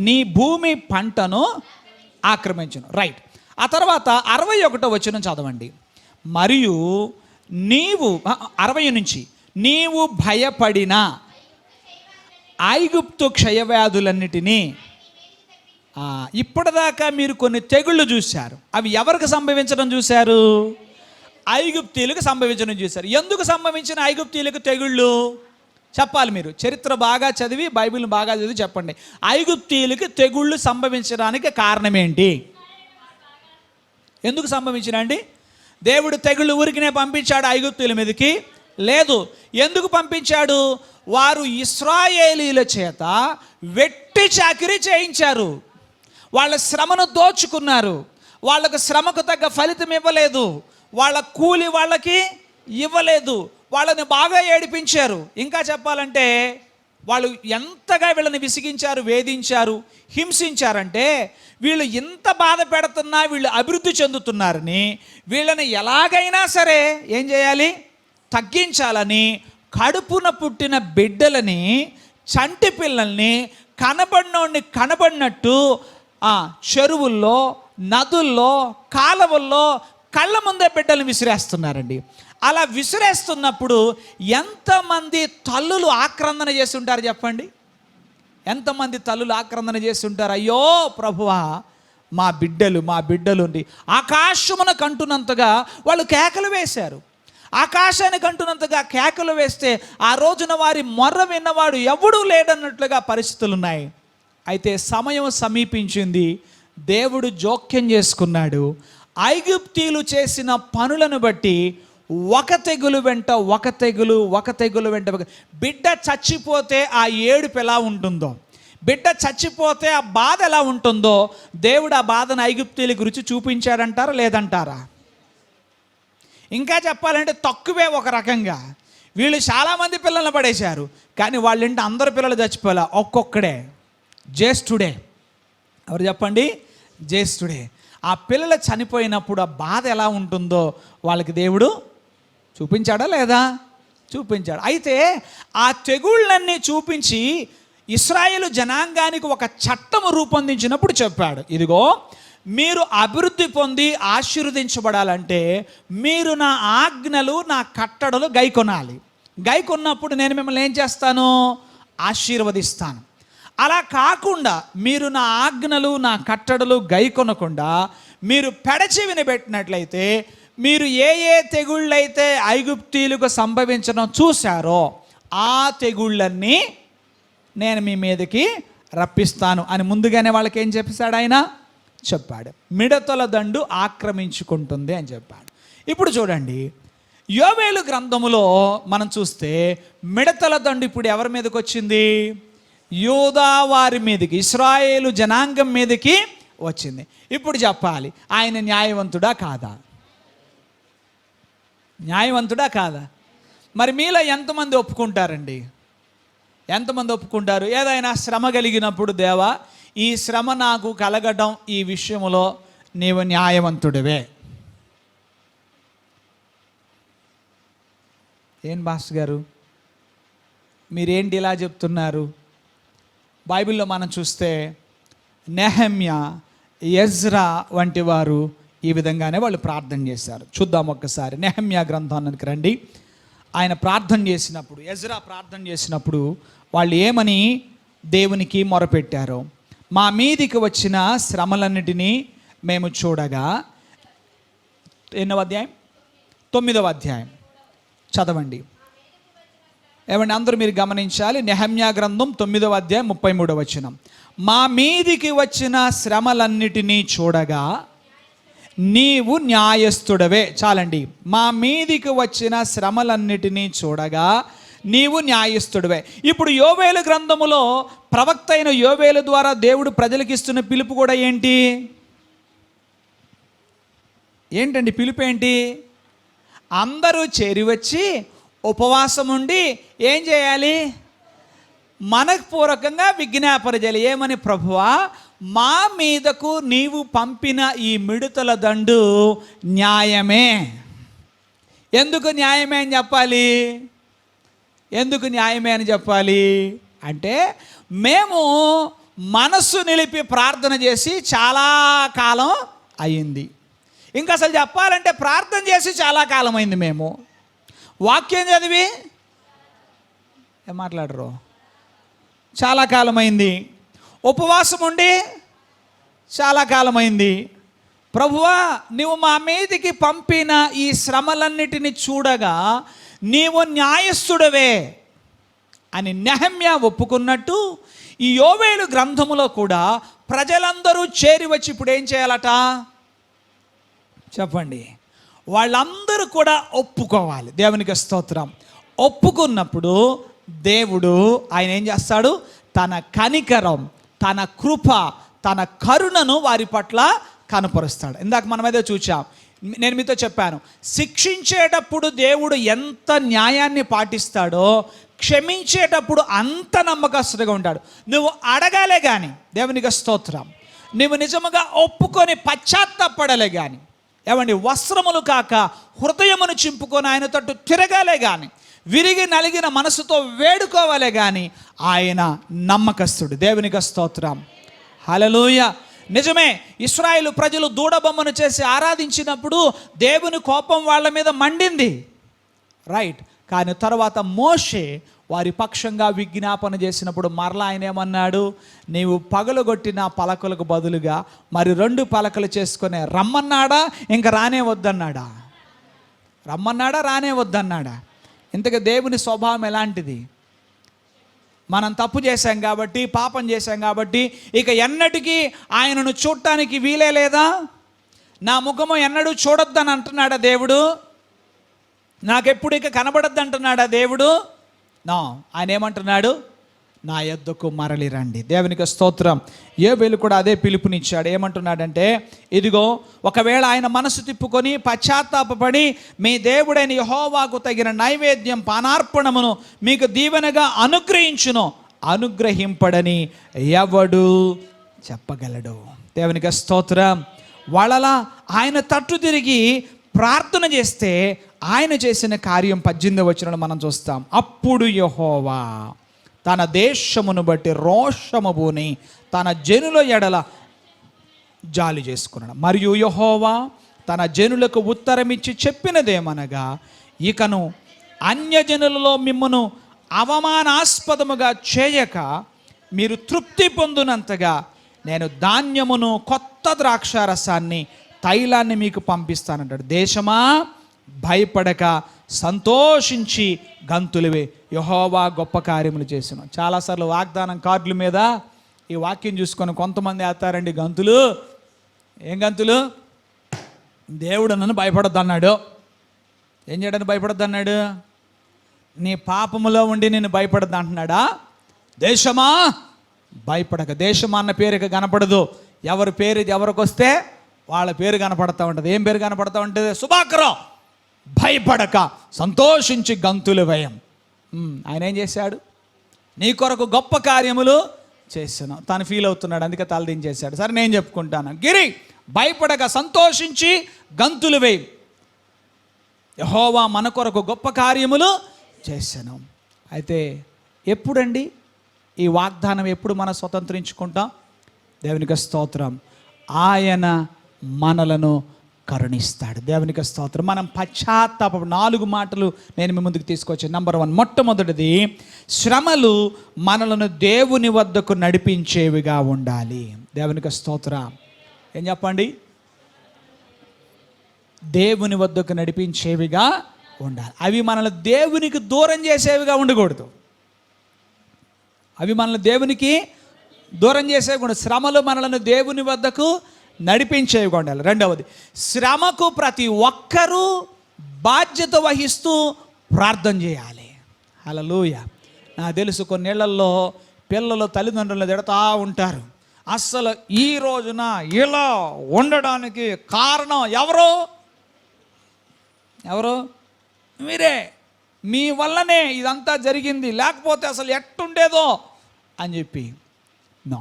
నీ భూమి పంటను ఆక్రమించును. రైట్. ఆ తర్వాత 61వ వచనం చదవండి. మరియు నీవు 60 నుంచి, నీవు భయపడిన ఐగుప్తు క్షయవ్యాధులన్నిటినీ, ఇప్పటిదాకా మీరు కొన్ని తెగుళ్ళు చూశారు. అవి ఎవరికి సంభవించడం చూశారు? ఐగుప్తీయులకు సంభవించడం చూశారు. ఎందుకు సంభవించిన ఐగుప్తీయులకు తెగుళ్ళు? చెప్పాలి. మీరు చరిత్ర బాగా చదివి, బైబిల్ని బాగా చదివి చెప్పండి. ఐగుప్తీయులకి తెగుళ్ళు సంభవించడానికి కారణం ఏంటి? ఎందుకు సంభవించినండి? దేవుడు తెగుళ్ళు ఊరికినే పంపించాడు ఐగుప్తీయుల మీదకి? లేదు. ఎందుకు పంపించాడు? వారు ఇశ్రాయేలీల చేత వెట్టి చాకిరీ చేయించారు, వాళ్ళ శ్రమను దోచుకున్నారు, వాళ్ళకు శ్రమకు తగ్గ ఫలితం ఇవ్వలేదు, వాళ్ళ కూలి వాళ్ళకి ఇవ్వలేదు, వాళ్ళని బాగా ఏడిపించారు. ఇంకా చెప్పాలంటే వాళ్ళు ఎంతగా వీళ్ళని విసిగించారు, వేధించారు, హింసించారంటే వీళ్ళు ఇంత బాధ పెడుతున్నా వీళ్ళు అభివృద్ధి చెందుతున్నారని వీళ్ళని ఎలాగైనా సరే ఏం చేయాలి? తగ్గించాలని కడుపున పుట్టిన బిడ్డలని, చంటి పిల్లల్ని కనబడినోడిని కనబడినట్టు చెరువుల్లో, నదుల్లో, కాలువల్లో కళ్ళ ముందే బిడ్డలను విసిరేస్తున్నారండి. అలా విసిరేస్తున్నప్పుడు ఎంతమంది తల్లులు ఆక్రందన చేసి ఉంటారు చెప్పండి? ఎంతమంది తల్లులు ఆక్రందన చేసి ఉంటారు? అయ్యో ప్రభువా, మా బిడ్డలు ఆకాశమున కంటున్నంతగా వాళ్ళు కేకలు వేశారు. ఆకాశానికి అంటున్నంతగా కేకలు వేస్తే ఆ రోజున వారి మొర్ర విన్నవాడు ఎవడూ లేడన్నట్లుగా పరిస్థితులు ఉన్నాయి. అయితే సమయం సమీపించింది, దేవుడు జోక్యం చేసుకున్నాడు. ఐగుప్తీయులు చేసిన పనులను బట్టి ఒక తెగులు వెంట బిడ్డ చచ్చిపోతే ఆ ఏడుపు ఎలా ఉంటుందో, బిడ్డ చచ్చిపోతే ఆ బాధ ఎలా ఉంటుందో దేవుడు ఆ బాధను ఐగుప్తీయులకు రుచి చూపించాడంటారా లేదంటారా? ఇంకా చెప్పాలంటే తక్కువే. ఒక రకంగా వీళ్ళు చాలామంది పిల్లల్ని పడేశారు, కానీ వాళ్ళంటే అందరు పిల్లలు చచ్చిపోలే, ఒక్కొక్కడే జ్యేష్ఠుడే. ఎవరు చెప్పండి? జ్యేష్ఠుడే. ఆ పిల్లలు చనిపోయినప్పుడు ఆ బాధ ఎలా ఉంటుందో వాళ్ళకి దేవుడు చూపించాడా లేదా? చూపించాడు. అయితే ఆ తెగుళ్ళన్నీ చూపించి ఇశ్రాయేలు జనాంగానికి ఒక చట్టము రూపొందించినప్పుడు చెప్పాడు, ఇదిగో మీరు అభివృద్ధి పొంది ఆశీర్వదించబడాలంటే మీరు నా ఆజ్ఞలు, నా కట్టడలు గైకొనాలి. గైకొన్నప్పుడు నేను మిమ్మల్ని ఏం చేస్తాను? ఆశీర్వదిస్తాను. అలా కాకుండా మీరు నా ఆజ్ఞలు, నా కట్టడలు గైకొనకుండా మీరు పెడచెవిని పెట్టినట్లయితే మీరు ఏ తెగుళ్ళైతే ఐగుప్తీయులకు సంభవించడం చూశారో ఆ తెగుళ్ళన్నీ నేను మీ మీదకి రప్పిస్తాను అని ముందుగానే వాళ్ళకి ఏం చెప్పేశాడు? ఆయన చెప్పాడు. మిడతల దండు ఆక్రమించుకుంటుంది అని చెప్పాడు. ఇప్పుడు చూడండి, యోవేలు గ్రంథములో మనం చూస్తే మిడతల దండు ఇప్పుడు ఎవరి మీదకి వచ్చింది? యూదా వారి మీదకి, ఇశ్రాయేలు జనాంగం మీదకి వచ్చింది. ఇప్పుడు చెప్పాలి, ఆయన న్యాయవంతుడా కాదా? న్యాయవంతుడా కాదా? మరి మీలో ఎంతమంది ఒప్పుకుంటారండి? ఎంతమంది ఒప్పుకుంటారు? ఏదైనా శ్రమ కలిగినప్పుడు, దేవా ఈ శ్రమ నాకు కలగడం ఈ విషయంలో నీవు న్యాయవంతుడివే. ఏం భాస్ గారు మీరేంటి ఇలా చెప్తున్నారు? బైబిల్లో మనం చూస్తే నెహెమ్యా, ఎజ్రా వంటి వారు ఈ విధంగానే వాళ్ళు ప్రార్థన చేశారు. చూద్దాం ఒక్కసారి నెహెమ్యా గ్రంథానికి రండి. ఆయన ప్రార్థన చేసినప్పుడు, ఎజ్రా ప్రార్థన చేసినప్పుడు వాళ్ళు ఏమని దేవునికి మొరపెట్టారో, మా మీదికి వచ్చిన శ్రమలన్నిటినీ మేము చూడగా, ఎన్నవ అధ్యాయం? 9వ అధ్యాయం చదవండి. ఏమండి అందరూ మీరు గమనించాలి. నెహెమ్యా గ్రంథం 9వ అధ్యాయం 33వ వచనం. మా మీదికి వచ్చిన శ్రమలన్నిటినీ చూడగా నీవు న్యాయస్థుడవే. చాలండి. మా మీదికి వచ్చిన శ్రమలన్నిటినీ చూడగా నీవు న్యాయస్థుడివే. ఇప్పుడు యోవేలు గ్రంథములో ప్రవక్త అయిన యోవేలు ద్వారా దేవుడు ప్రజలకు ఇస్తున్న పిలుపు కూడా ఏంటండి? పిలుపు ఏంటి? అందరూ చేరి వచ్చి ఉపవాసం ఉండి ఏం చేయాలి? మనఃపూర్వకంగా విజ్ఞాపన చేయాలి. ఏమని? ప్రభువా, మా మీదకు నీవు పంపిన ఈ మిడతల దండు న్యాయమే. ఎందుకు న్యాయమే అని చెప్పాలి? ఎందుకు న్యాయమే అని చెప్పాలి అంటే, మేము మనస్సు నిలిపి ప్రార్థన చేసి చాలా కాలం అయింది. ఇంకా అసలు చెప్పాలంటే ప్రార్థన చేసి చాలా కాలం అయింది. మేము వాక్యం చదివి ఏం మాట్లాడరు? చాలా కాలమైంది. ఉపవాసం ఉండి చాలా కాలమైంది. ప్రభువా, నీవు మా మీదికి పంపిన ఈ శ్రమలన్నిటిని చూడగా నీవు న్యాయస్థుడవే. అని నెహమ్యా ఒప్పుకున్నట్టు ఈ యోవేలు గ్రంథములో కూడా ప్రజలందరూ చేరి వచ్చి ఇప్పుడు ఏం చేయాలట చెప్పండి, వాళ్ళందరూ కూడా ఒప్పుకోవాలి. దేవునికి స్తోత్రం. ఒప్పుకున్నప్పుడు దేవుడు ఆయన ఏం చేస్తాడు, తన కనికరం, తన కృప, తన కరుణను వారి పట్ల కనపరుస్తాడు. ఇందాక మనం ఏదో చూచాం, నేను మీతో చెప్పాను, శిక్షించేటప్పుడు దేవుడు ఎంత న్యాయాన్ని పాటిస్తాడో క్షమించేటప్పుడు అంత నమ్మకస్తుడిగా ఉంటాడు. నువ్వు అడగాలే కానీ, దేవునికి స్తోత్రం, నువ్వు నిజముగా ఒప్పుకొని పశ్చాత్తాపడలే కానీ, ఏమండి వస్త్రములు కాక హృదయమును చింపుకొని ఆయన తట్టు తిరగాలే కానీ, విరిగి నలిగిన మనసుతో వేడుకోవాలే కానీ ఆయన నమ్మకస్తుడు. దేవునికి స్తోత్రం. హల్లెలూయా. నిజమే, ఇశ్రాయేలు ప్రజలు దూడబొమ్మను చేసి ఆరాధించినప్పుడు దేవుని కోపం వాళ్ళ మీద మండింది, రైట్. కానీ తర్వాత మోషే వారి పక్షంగా విజ్ఞాపన చేసినప్పుడు మరలా ఆయన ఏమన్నాడు, నీవు పగలగొట్టిన పలకలకు బదులుగా మరి 2 పలకలు చేసుకునే రమ్మన్నాడా, ఇంకా రానే వద్దన్నాడా? రమ్మన్నాడా, రానే వద్దన్నాడా? ఇంతగా దేవుని స్వభావం ఎలాంటిది? మనం తప్పు చేశాం కాబట్టి, పాపం చేశాం కాబట్టి ఇక ఎన్నటికీ ఆయనను చూడటానికి వీలే లేదా? నా ముఖము ఎన్నడూ చూడొద్దని అంటున్నాడా దేవుడు? నాకెప్పుడు ఇక కనబడద్దు అంటున్నాడా దేవుడు? నా ఆయన ఏమంటున్నాడు, నా యొద్దకు మరలి రండి. దేవునికి స్తోత్రం. యోబేలు కూడా అదే పిలుపునిచ్చాడు. ఏమంటున్నాడంటే, ఇదిగో ఒకవేళ ఆయన మనసు తిప్పుకొని పశ్చాత్తాపపడి మీ దేవుడైన యెహోవాకు తగిన నైవేద్యం పానార్పణమును మీకు దీవెనగా అనుగ్రహించును, అనుగ్రహింపడని ఎవడు చెప్పగలడు? దేవునికి స్తోత్రం. వాళ్ళలా ఆయన తట్టు తిరిగి ప్రార్థన చేస్తే ఆయన చేసిన కార్యం 18వ వచనంలో మనం చూస్తాం. అప్పుడు యెహోవా తన దేశమును బట్టి రోషము పూని తన జనుల ఎడల జాలి చేసుకున్నాడు. మరియు యెహోవా తన జనులకు ఉత్తరమిచ్చి చెప్పినదేమనగా, ఇకను అన్యజనులలో మిమ్మను అవమానాస్పదముగా చేయక మీరు తృప్తి పొందునంతగా నేను ధాన్యమును, కొత్త ద్రాక్షారసాన్ని, తైలాన్ని మీకు పంపిస్తానంటాడు. దేశమా భయపడక సంతోషించి గంతులువే, యెహోవా గొప్ప కార్యములు చేసిన. చాలాసార్లు వాగ్దానం కార్డుల మీద ఈ వాక్యం చూసుకొని కొంతమంది వేస్తారండి గంతులు. ఏం గంతులు? దేవుడు నన్ను భయపడద్దు అన్నాడు. ఏం చేయడానికి భయపడద్దు అన్నాడు? నీ పాపములో ఉండి నేను భయపడద్దు అంటున్నాడా? దేశమా భయపడక, దేశమా అన్న పేరు ఇక కనపడదు. ఎవరి పేరు ఎవరికి వస్తే వాళ్ళ పేరు కనపడతా ఉంటుంది. ఏం పేరు కనపడతా ఉంటుంది? శుభాకరం. భయపడక సంతోషించి గంతులు వేయం. ఆయన ఏం చేశాడు? నీ కొరకు గొప్ప కార్యములు చేశాను. తను ఫీల్ అవుతున్నాడు, అందుకే తలదించేశాడు. సరే నేను చెప్పుకుంటాను. గిరి భయపడక సంతోషించి గంతులు వేయి, యెహోవా మన కొరకు గొప్ప కార్యములు చేశాను. అయితే ఎప్పుడండి ఈ వాగ్దానం, ఎప్పుడు మనం స్వతంత్రించుకుంటాం? దేవునికి స్తోత్రం. ఆయన మనలను కరుణిస్తాడు. దేవునికి స్తోత్రం. మనం పశ్చాత్తాప 4 మాటలు నేను మీ ముందుకు తీసుకొచ్చాను. నంబర్ 1, మొట్టమొదటిది, శ్రమలు మనలను దేవుని వద్దకు నడిపించేవిగా ఉండాలి. దేవునికి స్తోత్రం. ఏం చెప్పండి? దేవుని వద్దకు నడిపించేవిగా ఉండాలి. అవి మనల్ని దేవునికి దూరం చేసేవిగా ఉండకూడదు. అవి మనల్ని దేవునికి దూరం చేసేవి కూడా. శ్రమలు మనలను దేవుని వద్దకు నడిపించేవిగా ఉండాలి. రెండవది, శ్రమకు ప్రతి ఒక్కరూ బాధ్యత వహిస్తూ ప్రార్థన చేయాలి. హల్లెలూయా. నాకు తెలుసు కొన్నేళ్లలో పిల్లలు తల్లిదండ్రులను తిడతా ఉంటారు. అస్సలు ఈ రోజున ఇలా ఉండడానికి కారణం ఎవరు? మీరే, మీ వల్లనే ఇదంతా జరిగింది, లేకపోతే అసలు ఎట్టుండేదో అని చెప్పి. నో,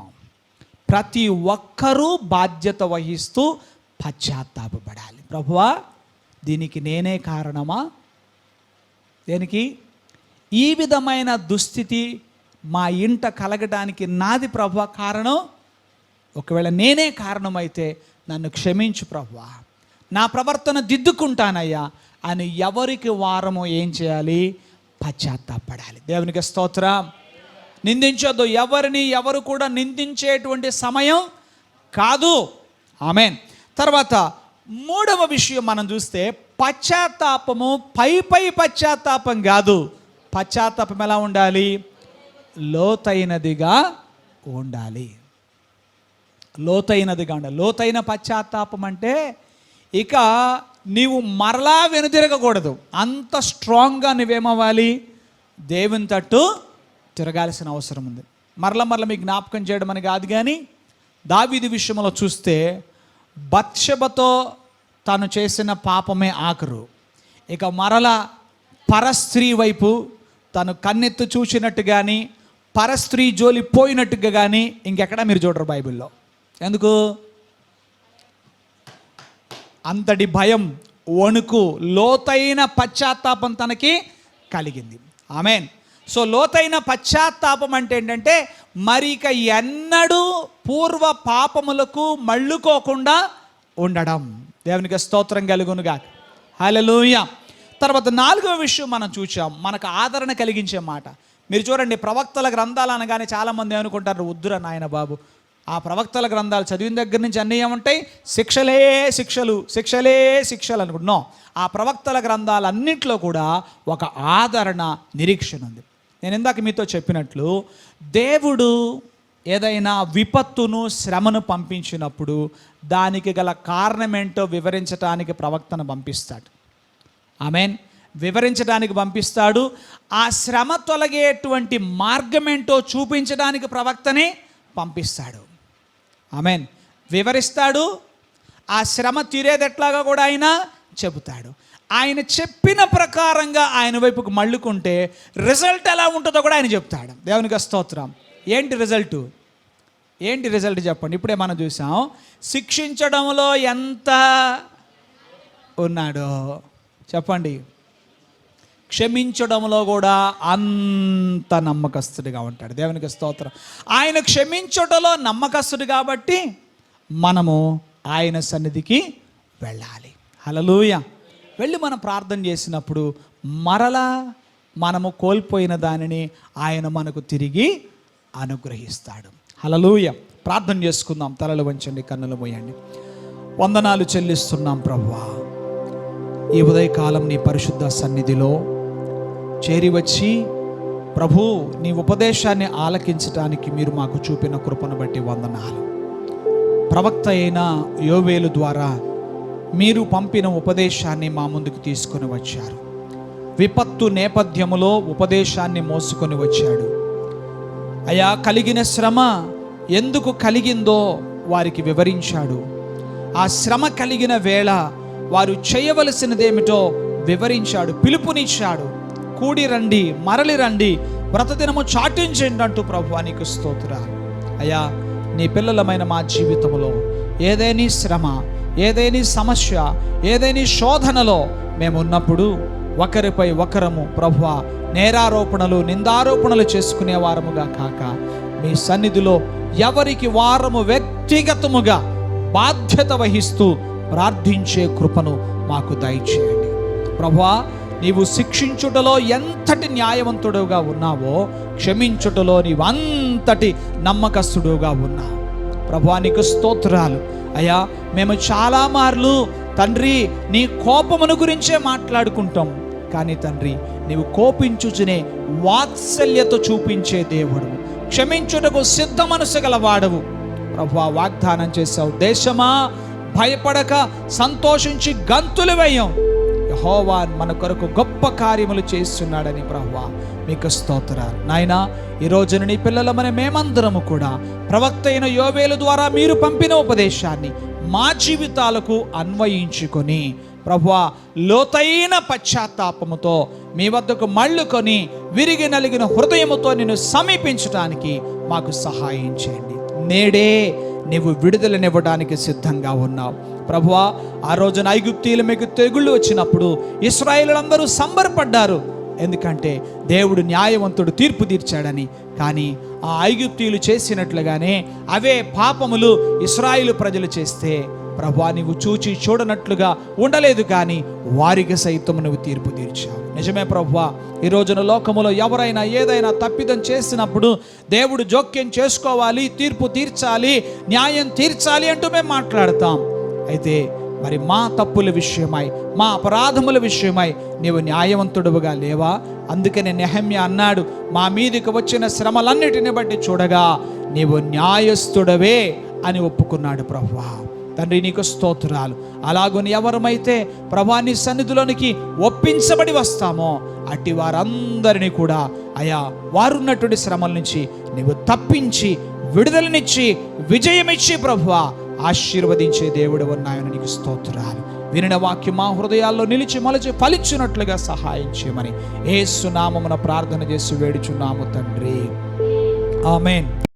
ప్రతి ఒక్కరూ బాధ్యత వహిస్తూ పశ్చాత్తాపపడాలి. ప్రభువా, దీనికి నేనే కారణమా? దేనికి? ఈ విధమైన దుస్థితి మా ఇంట కలగడానికి నాది ప్రభువా కారణం. ఒకవేళ నేనే కారణమైతే నన్ను క్షమించు ప్రభువా, నా ప్రవర్తన దిద్దుకుంటానయ్యా అని ఎవరికి వారము ఏం చేయాలి? పశ్చాత్తాపడాలి. దేవునికి స్తోత్రం. నిందించొద్దు. ఎవరు కూడా నిందించేటువంటి సమయం కాదు. ఆమేన్. తర్వాత 3వ విషయం మనం చూస్తే, పశ్చాత్తాపము పై పశ్చాత్తాపం కాదు. పశ్చాత్తాపం ఎలా ఉండాలి? లోతైనదిగా ఉండాలి. లోతైనదిగా ఉండాలి. లోతైన పశ్చాత్తాపం అంటే ఇక నీవు మరలా వెనుతిరగకూడదు. అంత స్ట్రాంగ్గా నువ్వేమవ్వాలి, దేవుని తట్టు తిరగాల్సిన అవసరం ఉంది. మరల మీకు జ్ఞాపకం చేయడం అని కాదు, కానీ దావీదు విషయంలో చూస్తే బత్షెబతో తను చేసిన పాపమే ఆఖరు. ఇక మరల పరస్త్రీ వైపు తను కన్నెత్తు చూసినట్టు కానీ, పరస్త్రీ జోలి పోయినట్టుగా కానీ ఇంకెక్కడా మీరు చూడరు బైబిల్లో. ఎందుకు? అంతటి భయం, వణుకు, లోతైన పశ్చాత్తాపం తనకి కలిగింది. ఆమేన్. సో లోతైన పశ్చాత్తాపం అంటే ఏంటంటే మరి ఇక ఎన్నడూ పూర్వ పాపములకు మళ్ళుకోకుండా ఉండడం. దేవునికి స్తోత్రం కలుగునుగాక. హల్లెలూయా. తర్వాత 4వ విషయం మనం చూసాం, మనకు ఆదరణ కలిగించే మాట. మీరు చూడండి, ప్రవక్తల గ్రంథాలు అనగానే చాలామంది ఏమనుకుంటారు, వద్దురా నాయన బాబు, ఆ ప్రవక్తల గ్రంథాలు చదివిన దగ్గర నుంచి అన్నీ ఏముంటాయి, శిక్షలే శిక్షలు, శిక్షలే శిక్షలు అనుకుంటున్నాం. ఆ ప్రవక్తల గ్రంథాలన్నింటిలో కూడా ఒక ఆదరణ, నిరీక్షణ ఉంది. నేను ఇందాక మీతో చెప్పినట్లు దేవుడు ఏదైనా విపత్తును, శ్రమను పంపించినప్పుడు దానికి గల కారణమేంటో వివరించడానికి ప్రవక్తను పంపిస్తాడు. ఆమేన్. వివరించడానికి పంపిస్తాడు. ఆ శ్రమ తొలగేటువంటి మార్గమేంటో చూపించడానికి ప్రవక్తని పంపిస్తాడు. ఆమేన్. వివరిస్తాడు. ఆ శ్రమ తీరేదెట్లాగా కూడా ఆయన చెబుతాడు. ఆయన చెప్పిన ప్రకారంగా ఆయన వైపుకు మళ్ళుకుంటే రిజల్ట్ ఎలా ఉంటుందో కూడా ఆయన చెప్తాడు. దేవునికి స్తోత్రం. ఏంటి రిజల్ట్? ఏంటి రిజల్ట్ చెప్పండి. ఇప్పుడే మనం చూసాం, శిక్షించడంలో ఎంత ఉన్నాడో చెప్పండి, క్షమించడంలో కూడా అంత నమ్మకస్తుడిగా ఉంటాడు. దేవునికి స్తోత్రం. ఆయన క్షమించడంలో నమ్మకస్తుడు కాబట్టి మనము ఆయన సన్నిధికి వెళ్ళాలి. హల్లెలూయా. వెళ్ళి మనం ప్రార్థన చేసినప్పుడు మరలా మనము కోల్పోయిన దానిని ఆయన మనకు తిరిగి అనుగ్రహిస్తాడు. హల్లెలూయా. ప్రార్థన చేసుకుందాం. తలలు వంచండి, కన్నులు మూయండి. వందనాలు చెల్లిస్తున్నాం ప్రభువా. ఈ ఉదయకాలం నీ పరిశుద్ధ సన్నిధిలో చేరి వచ్చి ప్రభు నీ ఉపదేశాన్ని ఆలకించటానికి మీరు మాకు చూపిన కృపను బట్టి వందనాలు. ప్రవక్త అయిన యోవేలు ద్వారా మీరు పంపిన ఉపదేశాన్ని మా ముందుకు తీసుకొని వచ్చారు. విపత్తు నేపథ్యములో ఉపదేశాన్ని మోసుకొని వచ్చాడు. అయా, కలిగిన శ్రమ ఎందుకు కలిగిందో వారికి వివరించాడు. ఆ శ్రమ కలిగిన వేళ వారు చేయవలసినదేమిటో వివరించాడు, పిలుపునిచ్చాడు. కూడి రండి, మరలి రండి, వ్రతదినము చాటించండి అంటూ ప్రభువా నీకు స్తోత్రాలు. అయ్యా, నీ పిల్లలమైన మా జీవితంలో ఏదేని శ్రమ, ఏదేని సమస్య, ఏదేని శోధనలో మేము ఉన్నప్పుడు ఒకరిపై ఒకరము ప్రభువా నేరారోపణలు, నిందారోపణలు చేసుకునే వారముగా కాక మీ సన్నిధిలో ఎవరికి వారము వ్యక్తిగతముగా బాధ్యత వహిస్తూ ప్రార్థించే కృపను మాకు దయచేయండి. ప్రభువా, నీవు శిక్షించుటలో ఎంతటి న్యాయవంతుడుగా ఉన్నావో క్షమించుటలో నీవు అంతటి నమ్మకస్తుడుగా ఉన్నావు. ప్రభువా నీకు స్తోత్రాలు. అయ్యా, మేము చాలా మార్లు తండ్రి నీ కోపమును గురించే మాట్లాడుకుంటాం, కానీ తండ్రి నీవు కోపించుచునే వాత్సల్యత చూపించే దేవుడు, క్షమించుటకు సిద్ధ మనసు గలవాడవు. ప్రభువా వాగ్దానం చేశావు, దేశమా భయపడక సంతోషించి గంతులు వేయం, యెహోవా మన కొరకు గొప్ప కార్యములు చేస్తున్నాడని. ప్రభువా మీకు స్తోత్రాలు. నాయనా, ఈ రోజున నీ పిల్లలమని మేమందరము కూడా ప్రవక్త అయిన యోవేలు ద్వారా మీరు పంపిన ఉపదేశాన్ని మా జీవితాలకు అన్వయించుకొని ప్రభువా లోతైన పశ్చాత్తాపముతో మీ వద్దకు మళ్ళుకొని విరిగి నలిగిన హృదయముతో నిన్ను సమీపించడానికి మాకు సహాయం చేయండి. నేడే నీవు విడుదలనివ్వడానికి సిద్ధంగా ఉన్నావు ప్రభువా. ఆ రోజున ఐగుప్తీయుల మీకు తెగుళ్ళు వచ్చినప్పుడు ఇశ్రాయేలులందరూ సంబరపడ్డారు, ఎందుకంటే దేవుడు న్యాయవంతుడు, తీర్పు తీర్చాడని. కానీ ఆ ఐగుప్తీయులు చేసినట్లుగానే అవే పాపములు ఇశ్రాయేలు ప్రజలు చేస్తే ప్రభువా నీవు చూచి చూడనట్లుగా ఉండలేదు, కానీ వారికి సైతం నువ్వు తీర్పు తీర్చావు. నిజమే ప్రభువా, ఈ రోజున లోకములో ఎవరైనా ఏదైనా తప్పిదం చేసినప్పుడు దేవుడు జోక్యం చేసుకోవాలి, తీర్పు తీర్చాలి, న్యాయం తీర్చాలి అంటూ మేము మాట్లాడతాం. అయితే మరి మా తప్పుల విషయమై, మా అపరాధముల విషయమై నీవు న్యాయవంతుడుగా లేవా? అందుకనే నెహమ్యా అన్నాడు, మా మీదికి వచ్చిన శ్రమలన్నిటిని బట్టి చూడగా నీవు న్యాయస్థుడవే అని ఒప్పుకున్నాడు. ప్రభువా తండ్రి నీకు స్తోత్రాలు. అలాగుని ఎవరమైతే ప్రభువా నీ సన్నిధిలోనికి ఒప్పించబడి వస్తామో అట్టి వారందరినీ కూడా అయా వారున్నటువంటి శ్రమల నుంచి నీవు తప్పించి విడుదలనిచ్చి విజయమిచ్చి ప్రభువా ఆశీర్వదించే దేవుడు ఉన్నాయని నీకు స్తోత్రాలు. వినిన వాక్యం మా హృదయాల్లో నిలిచి మొలచి ఫలించినట్లుగా సహాయం చేయమని యేసు నామమున ప్రార్థన చేసి వేడుచున్నాము తండ్రి. ఆమేన్.